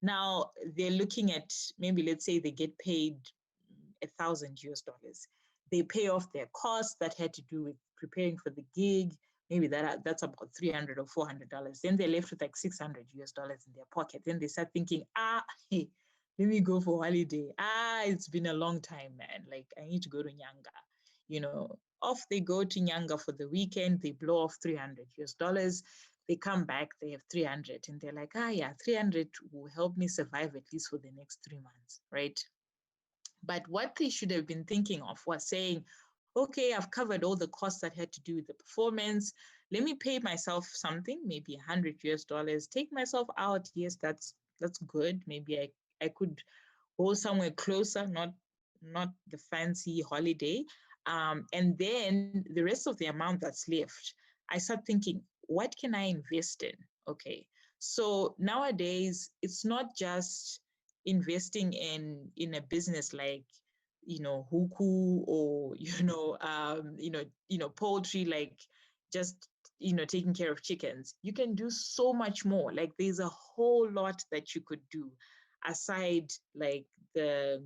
Now they're looking at, maybe let's say they get paid $1,000. They pay off their costs that had to do with preparing for the gig. Maybe that's about $300 or $400. Then they're left with like $600 in their pocket. Then they start thinking, hey, let me go for holiday. It's been a long time, man. Like, I need to go to Nyanga. Off they go to Nyanga for the weekend. They blow off $300. they come back, they have 300, and they're like, yeah, 300 will help me survive at least for the next 3 months, right? But what they should have been thinking of was saying, okay, I've covered all the costs that had to do with the performance. Let me pay myself something, maybe $100 US, take myself out. Yes, that's good. Maybe I could go somewhere closer, not the fancy holiday. And then the rest of the amount that's left, I start thinking, what can I invest in? Okay. So nowadays, it's not just investing in a business like, huku, or poultry, like just taking care of chickens. You can do so much more. Like there's a whole lot that you could do aside like the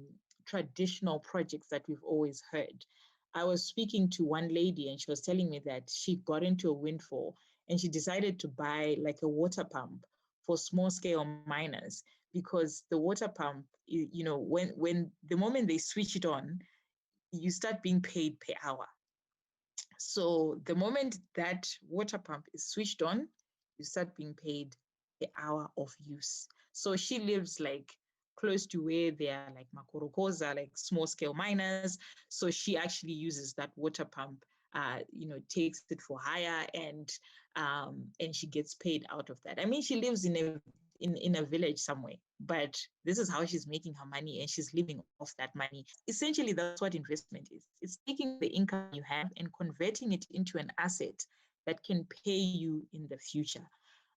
traditional projects that we've always heard. I was speaking to one lady and she was telling me that she got into a windfall and she decided to buy like a water pump for small scale miners, because the water pump, when the moment they switch it on, you start being paid per hour. So the moment that water pump is switched on, you start being paid the hour of use. So she lives like close to where they are like makorokoza, like small scale miners. So she actually uses that water pump, takes it for hire, and she gets paid out of that. I mean, she lives in a village somewhere, but this is how she's making her money, and she's living off that money. Essentially, that's what investment is. It's taking the income you have and converting it into an asset that can pay you in the future.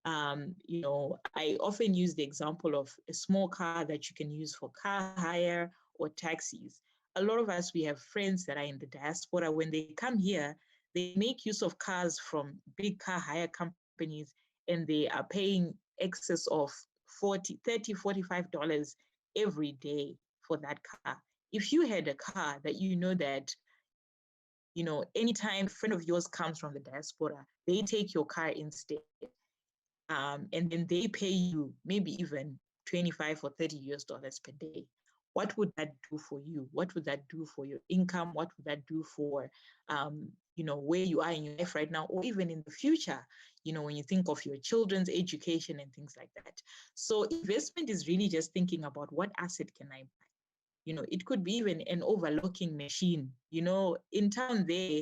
I often use the example of a small car that you can use for car hire or taxis. A lot of us, we have friends that are in the diaspora. When they come here, they make use of cars from big car hire companies, and they are paying excess of $40, $30, $45 every day for that car. If you had a car that that, anytime a friend of yours comes from the diaspora, they take your car instead. And then they pay you maybe even 25 or $30 per day. What would that do for you? What would that do for your income? What would that do for, where you are in your life right now, or even in the future, when you think of your children's education and things like that. So investment is really just thinking about what asset can I buy? It could be even an overlocking machine. In town there,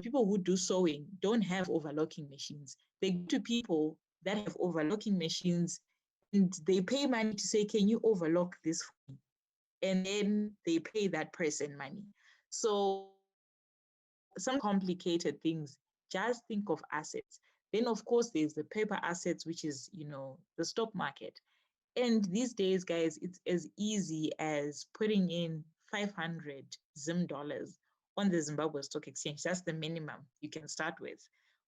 people who do sewing don't have overlocking machines. They go to people that have overlocking machines and they pay money to say, can you overlock this for me? And then they pay that person money. So some complicated things, just think of assets. Then, of course, there's the paper assets, which is, the stock market. And these days, guys, it's as easy as putting in 500 Zim dollars on the Zimbabwe Stock Exchange. That's the minimum you can start with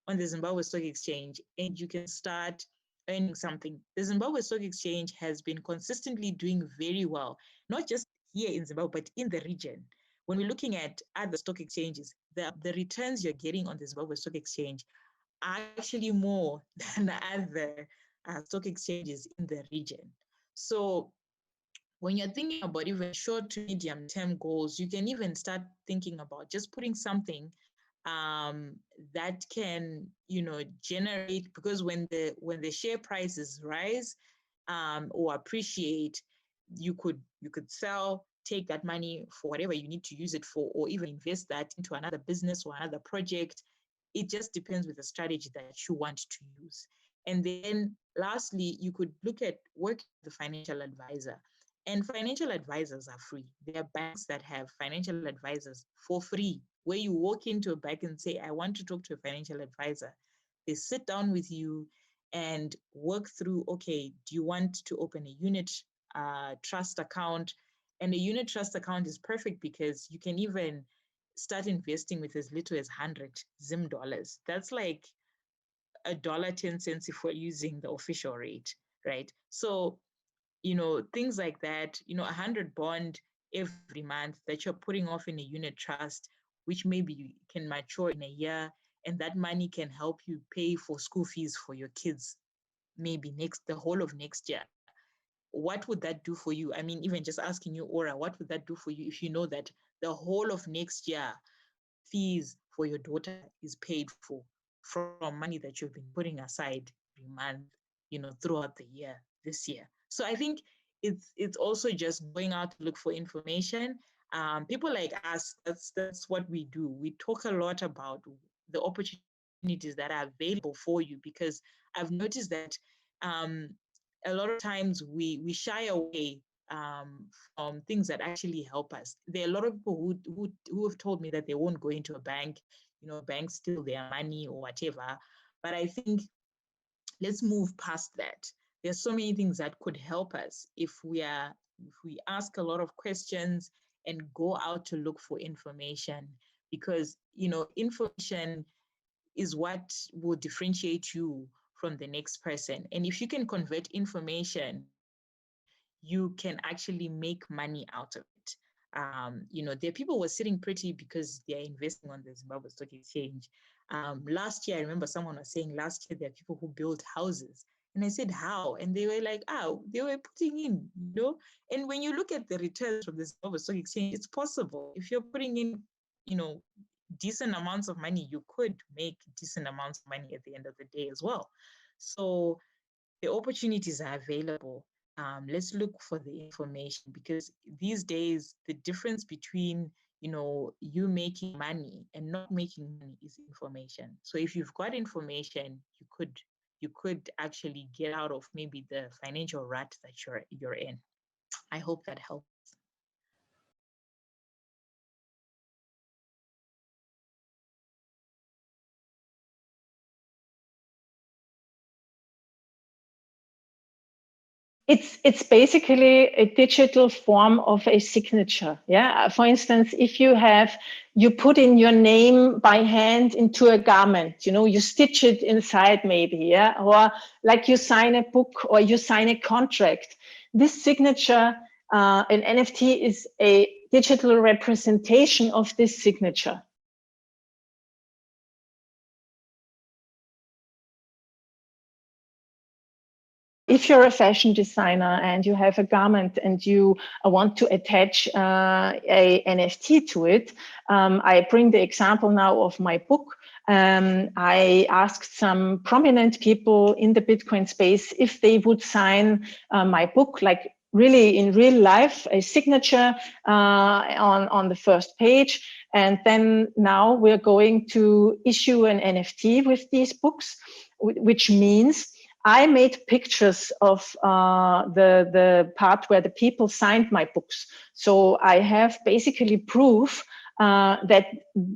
on the Zimbabwe Stock Exchange, and you can start earning something. The Zimbabwe Stock Exchange has been consistently doing very well, not just here in Zimbabwe, but in the region. When we're looking at other stock exchanges, the returns you're getting on the Zimbabwe Stock Exchange are actually more than other stock exchanges in the region. So when you're thinking about even short to medium term goals, you can even start thinking about just putting something that can, generate, because when the share prices rise or appreciate, you could sell, take that money for whatever you need to use it for, or even invest that into another business or another project. It just depends with the strategy that you want to use. And then lastly, you could look at working with a financial advisor. And financial advisors are free. There are banks that have financial advisors for free, where you walk into a bank and say, I want to talk to a financial advisor. They sit down with you and work through, okay, do you want to open a unit trust account? And a unit trust account is perfect because you can even start investing with as little as 100 Zim dollars. That's like $1.10 if we're using the official rate, right? So, things like that, 100 bond every month that you're putting off in a unit trust, which maybe you can mature in a year, and that money can help you pay for school fees for your kids, maybe the whole of next year. What would that do for you? I mean, even just asking you, Aura, what would that do for you if you know that the whole of next year fees for your daughter is paid for? from money that you've been putting aside every month, throughout the year, this year. So I think it's also just going out to look for information. People like us, that's what we do. We talk a lot about the opportunities that are available for you, because I've noticed that a lot of times we shy away from things that actually help us. There are a lot of people who have told me that they won't go into a bank, banks steal their money or whatever. But I think let's move past that. There's so many things that could help us if we ask a lot of questions and go out to look for information, because information is what will differentiate you from the next person. And if you can convert information, you can actually make money out of it. There are people who are sitting pretty because they're investing on the Zimbabwe Stock Exchange. Last year, I remember someone was saying last year there are people who built houses. And I said, how? And they were like, they were putting in, And when you look at the returns from the Zimbabwe Stock Exchange, it's possible. If you're putting in, decent amounts of money, you could make decent amounts of money at the end of the day as well. So the opportunities are available. Let's look for the information, because these days the difference between you making money and not making money is information. So if you've got information, you could actually get out of maybe the financial rut that you're in. I hope that helps. It's basically a digital form of a signature. Yeah. For instance, if you put in your name by hand into a garment, you stitch it inside maybe, yeah, or like you sign a book or you sign a contract. This signature, an NFT is a digital representation of this signature. If you're a fashion designer and you have a garment and you want to attach a NFT to it, I bring the example now of my book. I asked some prominent people in the Bitcoin space if they would sign my book, like really in real life, a signature on the first page. And then now we're going to issue an NFT with these books, which means I made pictures of the part where the people signed my books. So I have basically proof that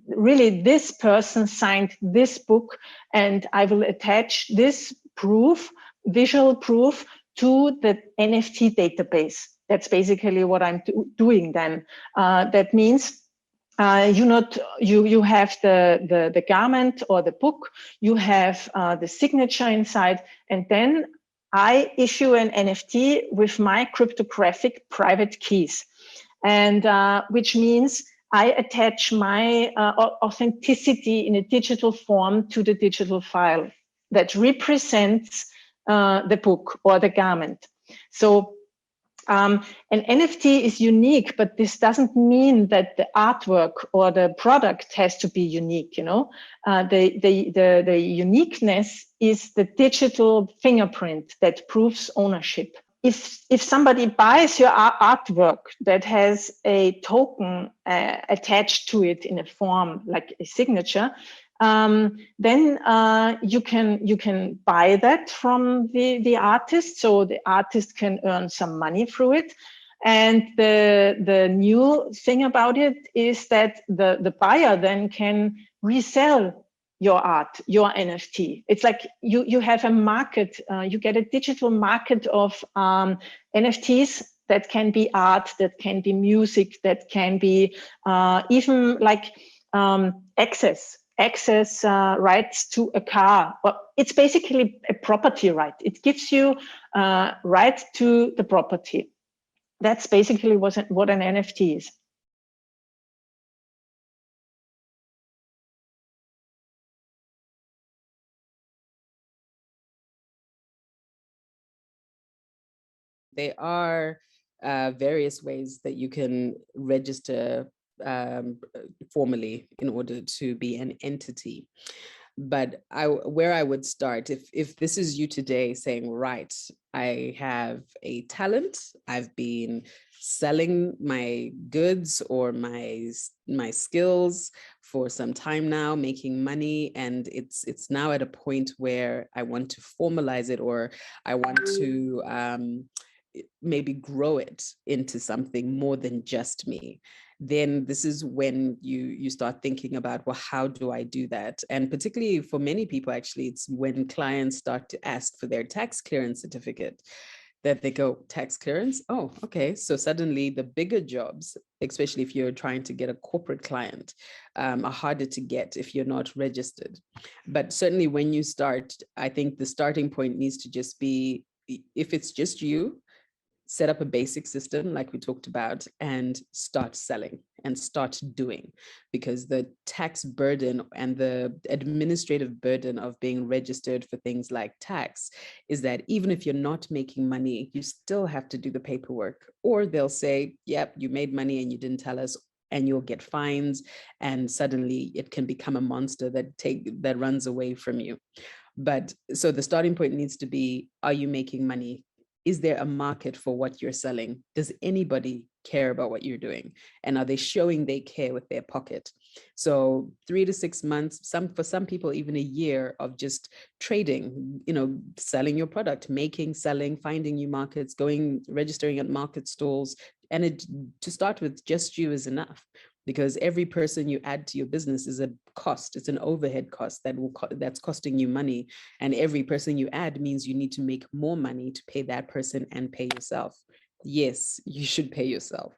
really this person signed this book, and I will attach this proof, visual proof, to the NFT database. That's basically what I'm doing then. That means you have the garment or the book, you have the signature inside, and then I issue an NFT with my cryptographic private keys, and which means I attach my authenticity in a digital form to the digital file that represents the book or the garment. So an NFT is unique, but this doesn't mean that the artwork or the product has to be unique. The uniqueness is the digital fingerprint that proves ownership. If somebody buys your artwork that has a token attached to it in a form like a signature, then you can buy that from the artist, so the artist can earn some money through it. And the new thing about it is that the buyer then can resell your art, your NFT. It's like you have a market, you get a digital market of NFTs that can be art, that can be music, that can be even like access rights to a car. Well, it's basically a property right. It gives you right to the property. That's basically what an NFT is. There are various ways that you can register formally in order to be an entity. But where I would start, if this is you today saying, right, I have a talent, I've been selling my goods or my skills for some time now, making money, and it's now at a point where I want to formalize it, or I want to maybe grow it into something more than just me, then this is when you start thinking about, well, how do I do that? And particularly for many people, actually, it's when clients start to ask for their tax clearance certificate that they go, tax clearance? Oh, okay. So suddenly the bigger jobs, especially if you're trying to get a corporate client, are harder to get if you're not registered. But certainly when you start, I think the starting point needs to just be, if it's just you, set up a basic system like we talked about and start selling and start doing, because the tax burden and the administrative burden of being registered for things like tax is that even if you're not making money, you still have to do the paperwork, or they'll say, yep, you made money and you didn't tell us, and you'll get fines, and suddenly it can become a monster that runs away from you. But so the starting point needs to be, are you making money? Is there a market for what you're selling? Does anybody care about what you're doing? And are they showing they care with their pocket? So 3 to 6 months, for some people, even a year of just trading, selling your product, selling, finding new markets, registering at market stalls. And to start with, just you is enough, because every person you add to your business is a cost. It's an overhead cost that's costing you money. And every person you add means you need to make more money to pay that person and pay yourself. Yes, you should pay yourself.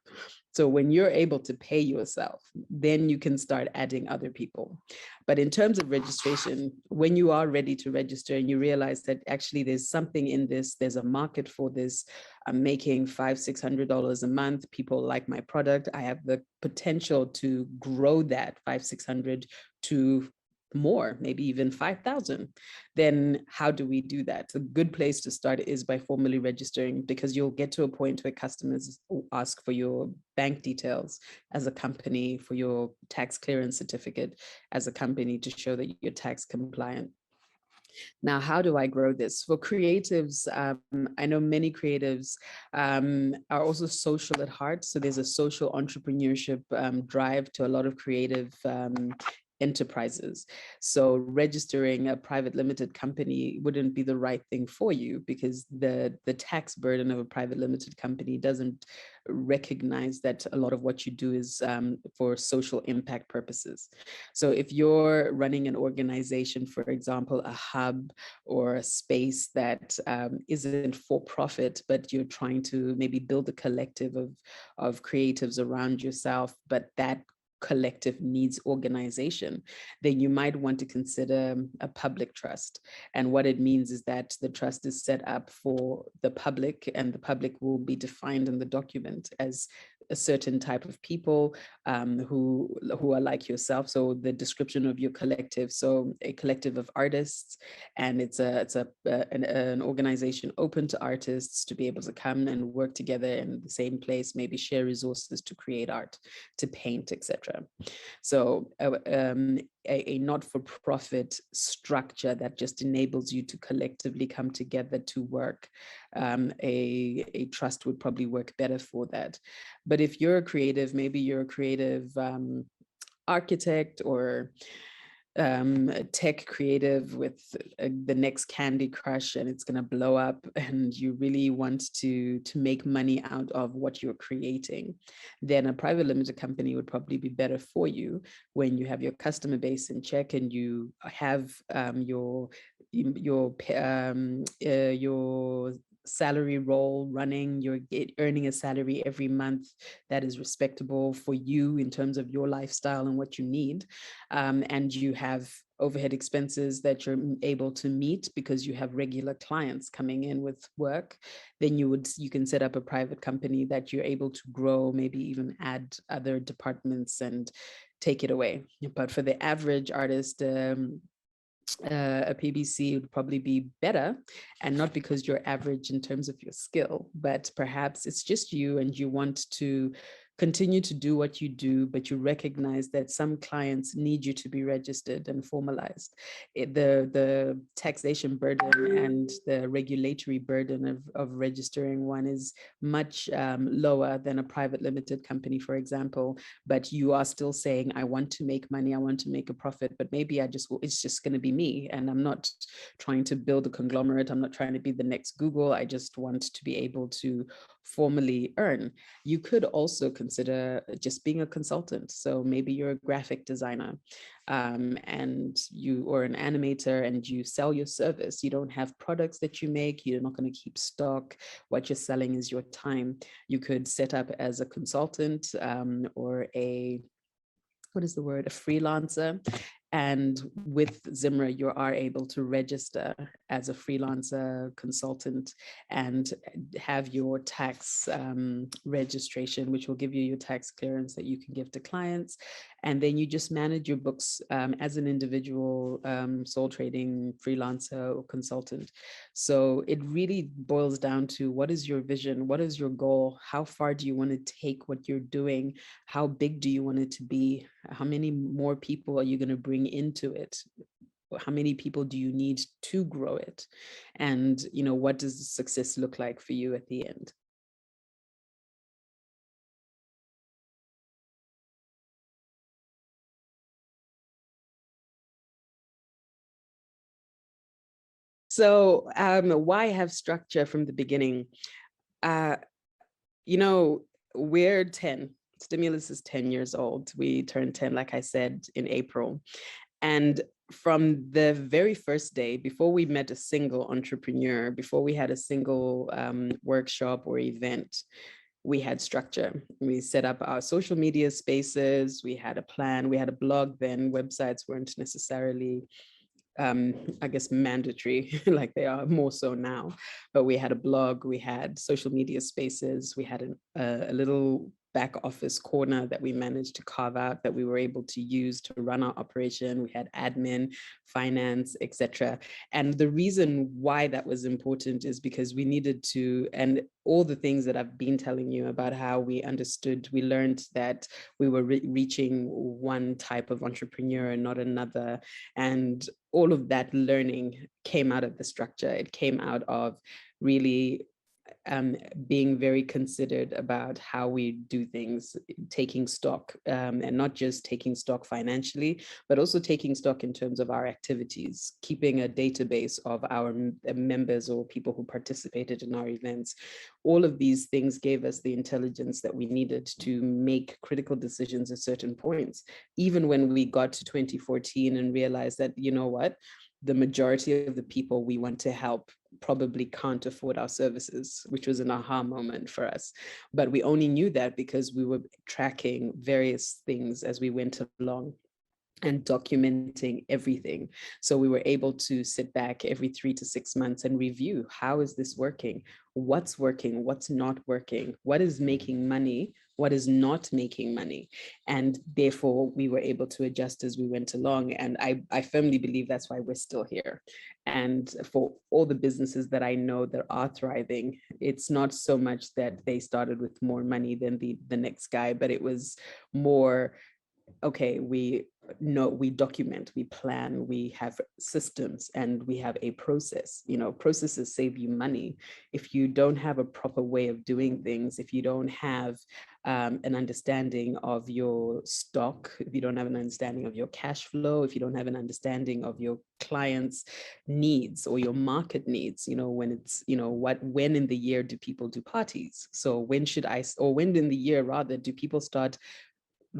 So when you're able to pay yourself, then you can start adding other people. But in terms of registration, when you are ready to register and you realize that actually there's something in this, there's a market for this, I'm making $500-$600 a month, people like my product, I have the potential to grow that $500-$600 to more, maybe even 5,000, then how do we do that? A good place to start is by formally registering, because you'll get to a point where customers ask for your bank details as a company, for your tax clearance certificate as a company to show that you're tax compliant. Now, how do I grow this? For creatives, I know many creatives are also social at heart. So there's a social entrepreneurship drive to a lot of creative enterprises. So registering a private limited company wouldn't be the right thing for you, because the tax burden of a private limited company doesn't recognize that a lot of what you do is for social impact purposes. So if you're running an organization, for example, a hub or a space that isn't for profit, but you're trying to maybe build a collective of creatives around yourself, but that collective needs organization, then you might want to consider a public trust. And what it means is that the trust is set up for the public, and the public will be defined in the document as a certain type of people who are like yourself. So the description of your collective, so a collective of artists, and it's an organization open to artists to be able to come and work together in the same place, maybe share resources to create art, to paint, etc. So a not-for-profit structure that just enables you to collectively come together to work. A trust would probably work better for that. But if you're a creative, maybe you're a creative architect or a tech creative with the next Candy Crush, and it's going to blow up, and you really want to make money out of what you're creating, then a private limited company would probably be better for you when you have your customer base in check, and you have your salary roll running, you're earning a salary every month that is respectable for you in terms of your lifestyle and what you need. And you have overhead expenses that you're able to meet because you have regular clients coming in with work, then you can set up a private company that you're able to grow, maybe even add other departments and take it away. But for the average artist, a PBC would probably be better, and not because you're average in terms of your skill, but perhaps it's just you and you want to continue to do what you do, but you recognize that some clients need you to be registered and formalized. The taxation burden and the regulatory burden of registering one is much lower than a private limited company, for example, but you are still saying, I want to make money, I want to make a profit, but maybe it's just going to be me, and I'm not trying to build a conglomerate. I'm not trying to be the next Google. I just want to be able to formally earn. You could also consider just being a consultant. So maybe you're a graphic designer and or an animator, and you sell your service. You don't have products that you make. You're not going to keep stock. What you're selling is your time. You could set up as a consultant or a freelancer. And with Zimra, you are able to register as a freelancer consultant and have your tax registration, which will give you your tax clearance that you can give to clients. And then you just manage your books as an individual sole trading freelancer or consultant. So it really boils down to, what is your vision? What is your goal? How far do you want to take what you're doing? How big do you want it to be? How many more people are you going to bring into it? How many people do you need to grow it? And, what does success look like for you at the end? So why have structure from the beginning? We're 10. Stimulus is 10 years old. We turned 10, like I said, in April. And from the very first day, before we met a single entrepreneur, before we had a single workshop or event, we had structure. We set up our social media spaces. We had a plan. We had a blog then. Websites weren't necessarily mandatory like they are more so now, but we had a blog, we had social media spaces, we had a little back office corner that we managed to carve out that we were able to use to run our operation. We had admin, finance, etc. And the reason why that was important is because we needed to, and all the things that I've been telling you about how we understood, we learned that we were reaching one type of entrepreneur and not another. And all of that learning came out of the structure. It came out of really being very considered about how we do things, taking stock, and not just taking stock financially, but also taking stock in terms of our activities, keeping a database of our members or people who participated in our events. All of these things gave us the intelligence that we needed to make critical decisions at certain points, even when we got to 2014 and realized that, the majority of the people we want to help probably can't afford our services, which was an aha moment for us. But we only knew that because we were tracking various things as we went along and documenting everything. So we were able to sit back every 3 to 6 months and review, how is this working? What's working? What's not working? What is making money? What is not making money? And therefore we were able to adjust as we went along. And I firmly believe that's why we're still here. And for all the businesses that I know that are thriving, it's not so much that they started with more money than the next guy, but it was more, okay, we document, we plan, we have systems, and we have a process. Processes save you money. If you don't have a proper way of doing things, if you don't have an understanding of your stock, if you don't have an understanding of your cash flow, if you don't have an understanding of your clients' needs or your market needs, when it's, when in the year do people do parties? So when in the year rather do people start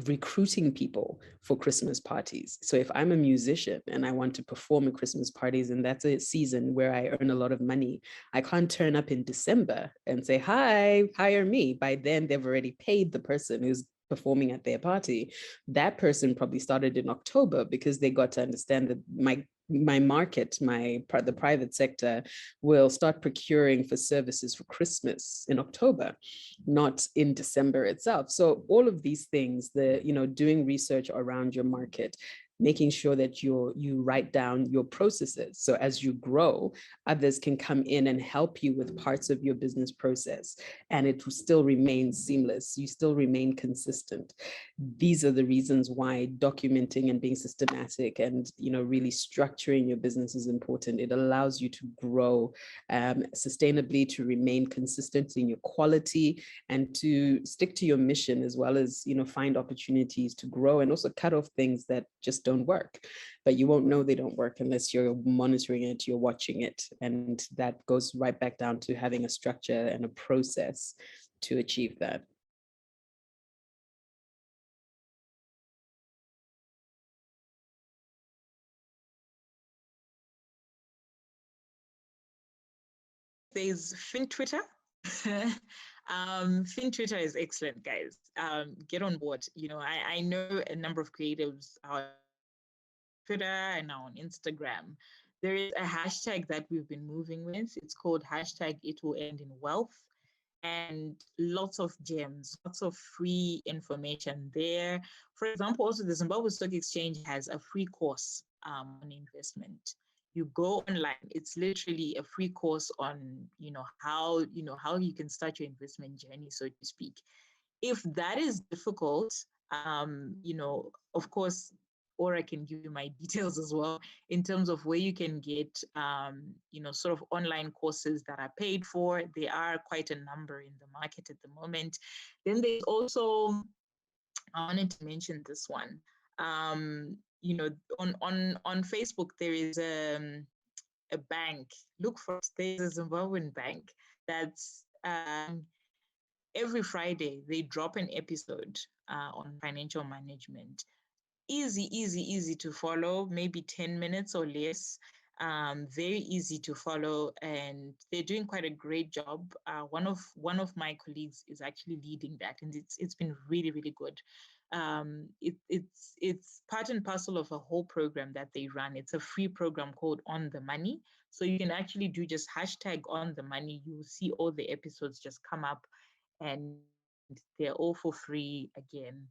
recruiting people for Christmas parties? So if I'm a musician and I want to perform at Christmas parties, and that's a season where I earn a lot of money, I can't turn up in December and say, hi, hire me. By then they've already paid the person who's performing at their party. That person probably started in October because they got to understand that my market, the private sector will start procuring for services for Christmas in October, not in December itself. So all of these things, doing research around your market, making sure that you write down your processes. So as you grow, others can come in and help you with parts of your business process, and it still remains seamless. You still remain consistent. These are the reasons why documenting and being systematic and, really structuring your business is important. It allows you to grow sustainably, to remain consistent in your quality, and to stick to your mission, as well as, find opportunities to grow and also cut off things that just don't work. But you won't know they don't work unless you're monitoring it, you're watching it. And that goes right back down to having a structure and a process to achieve that. There's FinTwitter. FinTwitter is excellent, guys. Get on board. I know a number of creatives on Twitter and now on Instagram. There is a hashtag that we've been moving with. It's called #ItWillEndInWealth. And lots of gems, lots of free information there. For example, also the Zimbabwe Stock Exchange has a free course on investment. You go online, it's literally a free course on, how you can start your investment journey, so to speak. If that is difficult, of course, or I can give you my details as well in terms of where you can get, sort of online courses that are paid for. There are quite a number in the market at the moment. Then there's also, I wanted to mention this one. On Facebook, there is a bank. Look for it. There's a Zimbabwean bank that's every Friday they drop an episode on financial management. Easy to follow, maybe 10 minutes or less. Very easy to follow, and they're doing quite a great job. One of my colleagues is actually leading that, and it's been really, really good. It's part and parcel of a whole program that they run. It's a free program called On the Money. So you can actually do just #On the Money. You'll see all the episodes just come up, and they're all for free again.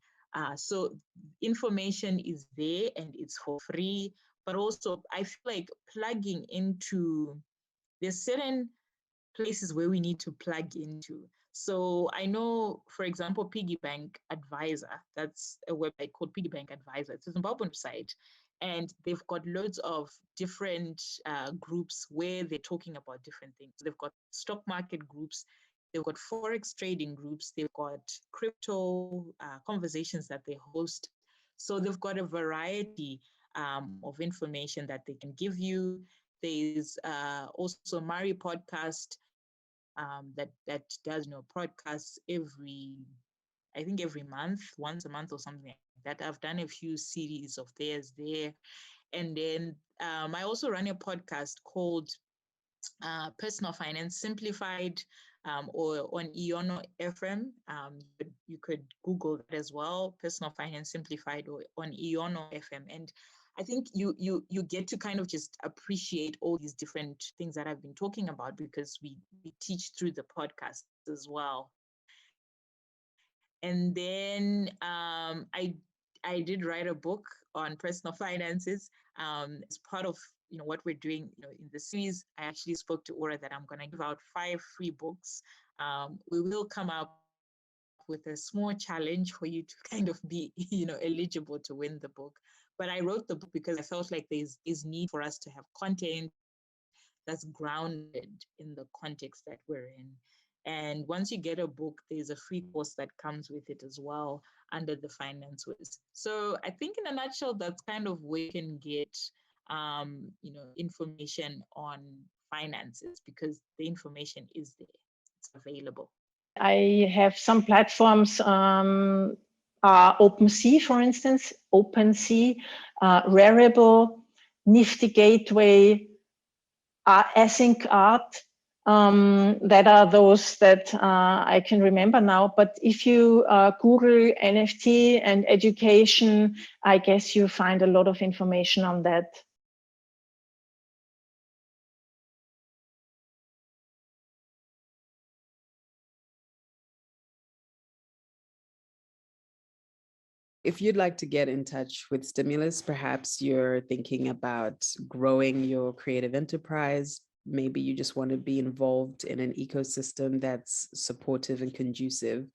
So information is there and it's for free, but also I feel like plugging into, there's certain places where we need to plug into. So I know, for example, Piggy Bank Advisor, that's a website called Piggy Bank Advisor. It's a Zimbabwean site, and they've got loads of different groups where they're talking about different things. They've got stock market groups, they've got forex trading groups, they've got crypto conversations that they host. So they've got a variety of information that they can give you. There's also Mari podcast that does podcasts every month, once a month or something like that. I've done a few series of theirs there. And then I also run a podcast called Personal Finance Simplified, or on Iono FM. You could Google that as well, Personal Finance Simplified, or on Iono FM. And I think you get to kind of just appreciate all these different things that I've been talking about, because we teach through the podcast as well. And then I did write a book on personal finances as part of what we're doing in the series. I actually spoke to Aura that I'm going to give out 5 free books. We will come up with a small challenge for you to kind of be eligible to win the book. But I wrote the book because I felt like there's need for us to have content that's grounded in the context that we're in. And once you get a book, there's a free course that comes with it as well under the Finance Whiz. So I think in a nutshell, that's kind of where you can get, information on finances, because the information is there, it's available. I have some platforms, OpenSea, for instance, OpenSea, Rarible, Nifty Gateway, Async Art. That are those that I can remember now. But if you Google NFT and education, I guess you find a lot of information on that. if you'd like to get in touch with Stimulus, perhaps you're thinking about growing your creative enterprise. Maybe you just want to be involved in an ecosystem that's supportive and conducive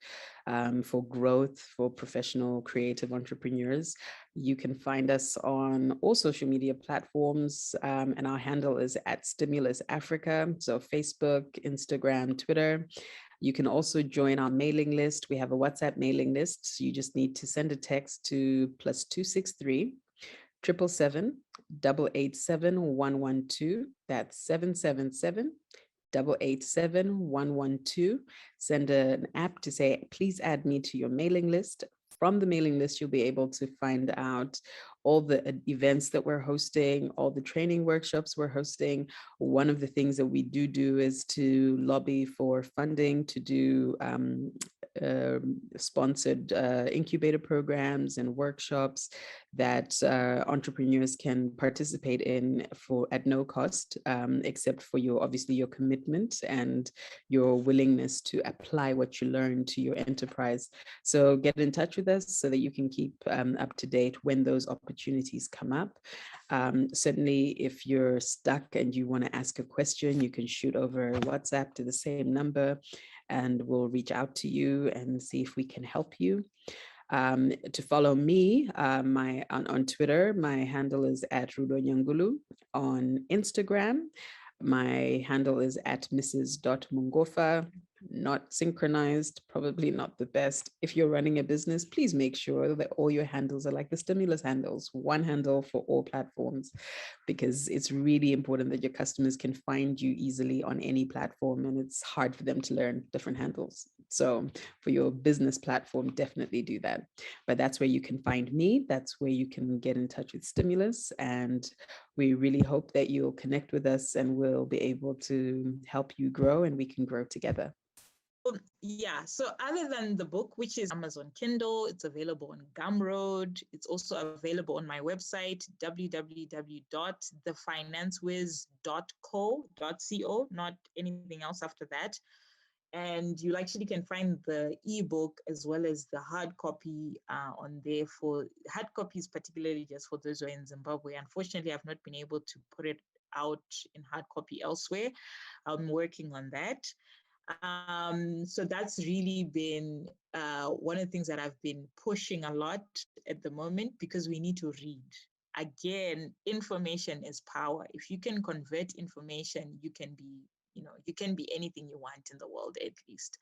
for growth for professional creative entrepreneurs. You can find us on all social media platforms, and our handle is at Stimulus Africa. So Facebook, Instagram, Twitter. You can also join our mailing list. We have a WhatsApp mailing list. So you just need to send a text to +263 777 887 112. That's 777 887 112. Send an app to say, please add me to your mailing list. From the mailing list, you'll be able to find out all the events that we're hosting, all the training workshops we're hosting. One of the things that we do is to lobby for funding to do sponsored incubator programs and workshops that entrepreneurs can participate in at no cost, except for obviously your commitment and your willingness to apply what you learn to your enterprise. So get in touch with us so that you can keep up to date when those opportunities come up. Certainly, if you're stuck and you want to ask a question, you can shoot over WhatsApp to the same number, and we'll reach out to you and see if we can help you. To follow me on Twitter, my handle is at Rue J Nyangulu. On Instagram, my handle is at Mrs.Mungofa. Not synchronized, probably not the best. If you're running a business, please make sure that all your handles are like the Stimulus handles, one handle for all platforms, because it's really important that your customers can find you easily on any platform, and it's hard for them to learn different handles. So for your business platform, definitely do that. But that's where you can find me. That's where you can get in touch with Stimulus. And we really hope that you'll connect with us and we'll be able to help you grow and we can grow together. Yeah, so other than the book, which is Amazon Kindle, it's available on Gumroad. It's also available on my website, www.thefinancewiz.co, not anything else after that. And you actually can find the ebook as well as the hard copy on there. For hard copies, particularly just for those who are in Zimbabwe. Unfortunately, I've not been able to put it out in hard copy elsewhere. I'm working on that. So that's really been one of the things that I've been pushing a lot at the moment, because we need to read. Again, information is power. If you can convert information, you can be anything you want in the world, at least.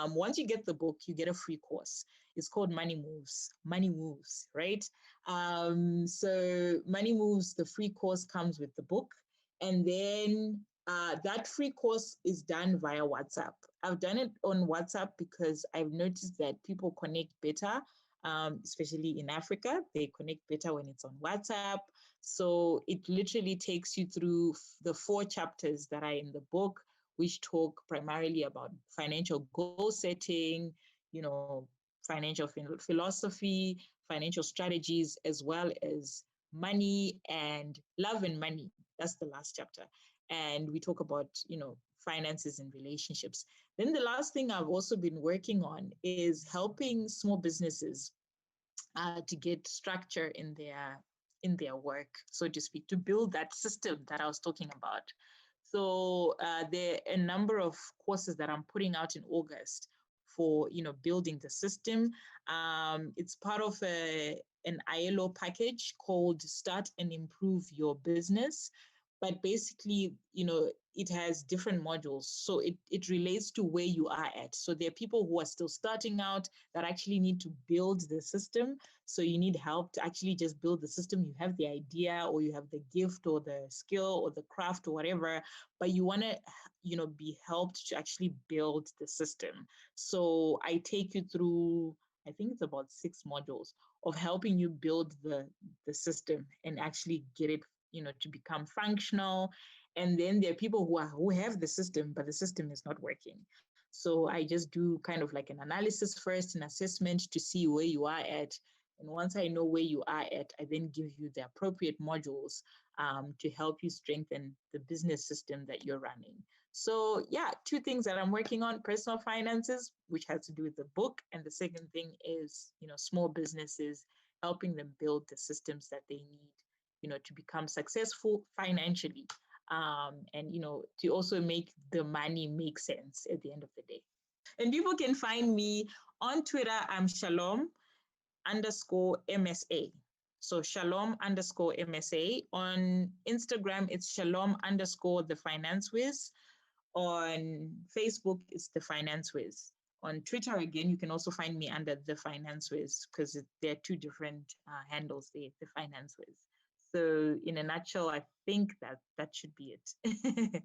Once you get the book, you get a free course. It's called Money Moves, right? So Money Moves, the free course comes with the book. And then that free course is done via WhatsApp. I've done it on WhatsApp because I've noticed that people connect better, especially in Africa. They connect better when it's on WhatsApp. So it literally takes you through the 4 chapters that are in the book, which talk primarily about financial goal setting, financial philosophy, financial strategies, as well as money and love and money. That's the last chapter. And we talk about, finances and relationships. Then the last thing I've also been working on is helping small businesses to get structure in their work, so to speak, to build that system that I was talking about. So there are a number of courses that I'm putting out in August for, building the system. It's part of an ILO package called Start and Improve Your Business. But basically, it has different modules. So it relates to where you are at. So there are people who are still starting out that actually need to build the system. So you need help to actually just build the system. You have the idea, or you have the gift or the skill or the craft or whatever, but you want to, be helped to actually build the system. So I take you through, I think it's about 6 modules of helping you build the system and actually get it, to become functional. And then there are people who have the system, but the system is not working. So I just do kind of like an analysis first, an assessment to see where you are at. And once I know where you are at, I then give you the appropriate modules to help you strengthen the business system that you're running. So yeah, two things that I'm working on: personal finances, which has to do with the book, and the second thing is, small businesses, helping them build the systems that they need, to become successful financially, and to also make the money make sense at the end of the day. And people can find me on Twitter. I'm Shalom_MSA. So Shalom_MSA. On Instagram, it's Shalom_the Finance Wiz. On Facebook, it's the Finance Wiz. On Twitter, again, you can also find me under the Finance Wiz, because there are two different handles there, the Finance Wiz. So in a nutshell, I think that should be it.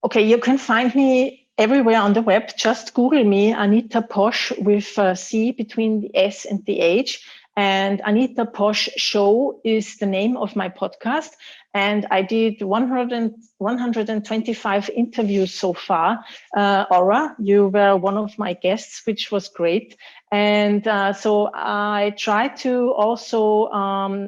Okay, you can find me everywhere on the web. Just Google me, Anita Posch, with C between the S and the H. And Anita Posch Show is the name of my podcast. And I did 125 interviews so far. Aura, you were one of my guests, which was great. And so I try to also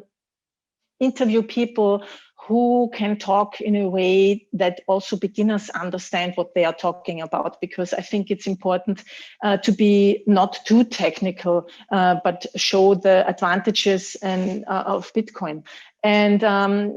interview people who can talk in a way that also beginners understand what they are talking about, because I think it's important to be not too technical, but show the advantages of Bitcoin. And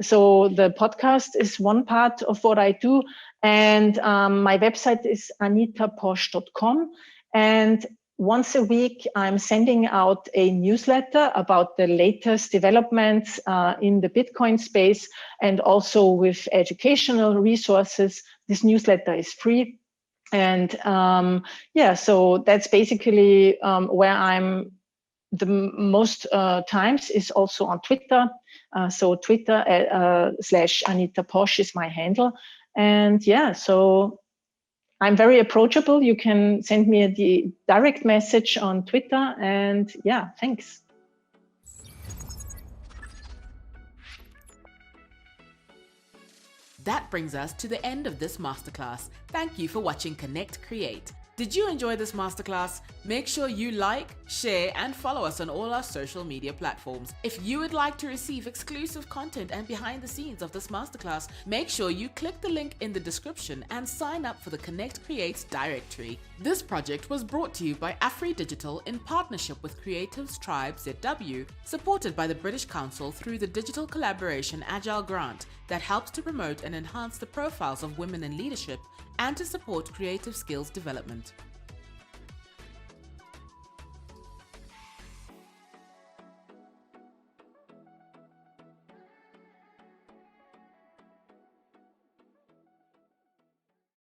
so the podcast is one part of what I do. And my website is anitaposch.com. And once a week, I'm sending out a newsletter about the latest developments in the Bitcoin space, and also with educational resources. This newsletter is free. And so that's basically where I'm the most times, is also on Twitter. So Twitter /Anita Posch is my handle. And so I'm very approachable. You can send me a direct message on Twitter. And thanks. That brings us to the end of this masterclass. Thank you for watching Connect Create. Did you enjoy this masterclass? Make sure you like, share, and follow us on all our social media platforms. If you would like to receive exclusive content and behind the scenes of this masterclass, make sure you click the link in the description and sign up for the Connect Create directory. This project was brought to you by AfriDigital in partnership with creativestribe.zw, supported by the British Council through the Digital Collaboration Agile Grant that helps to promote and enhance the profiles of women in leadership and to support creative skills development.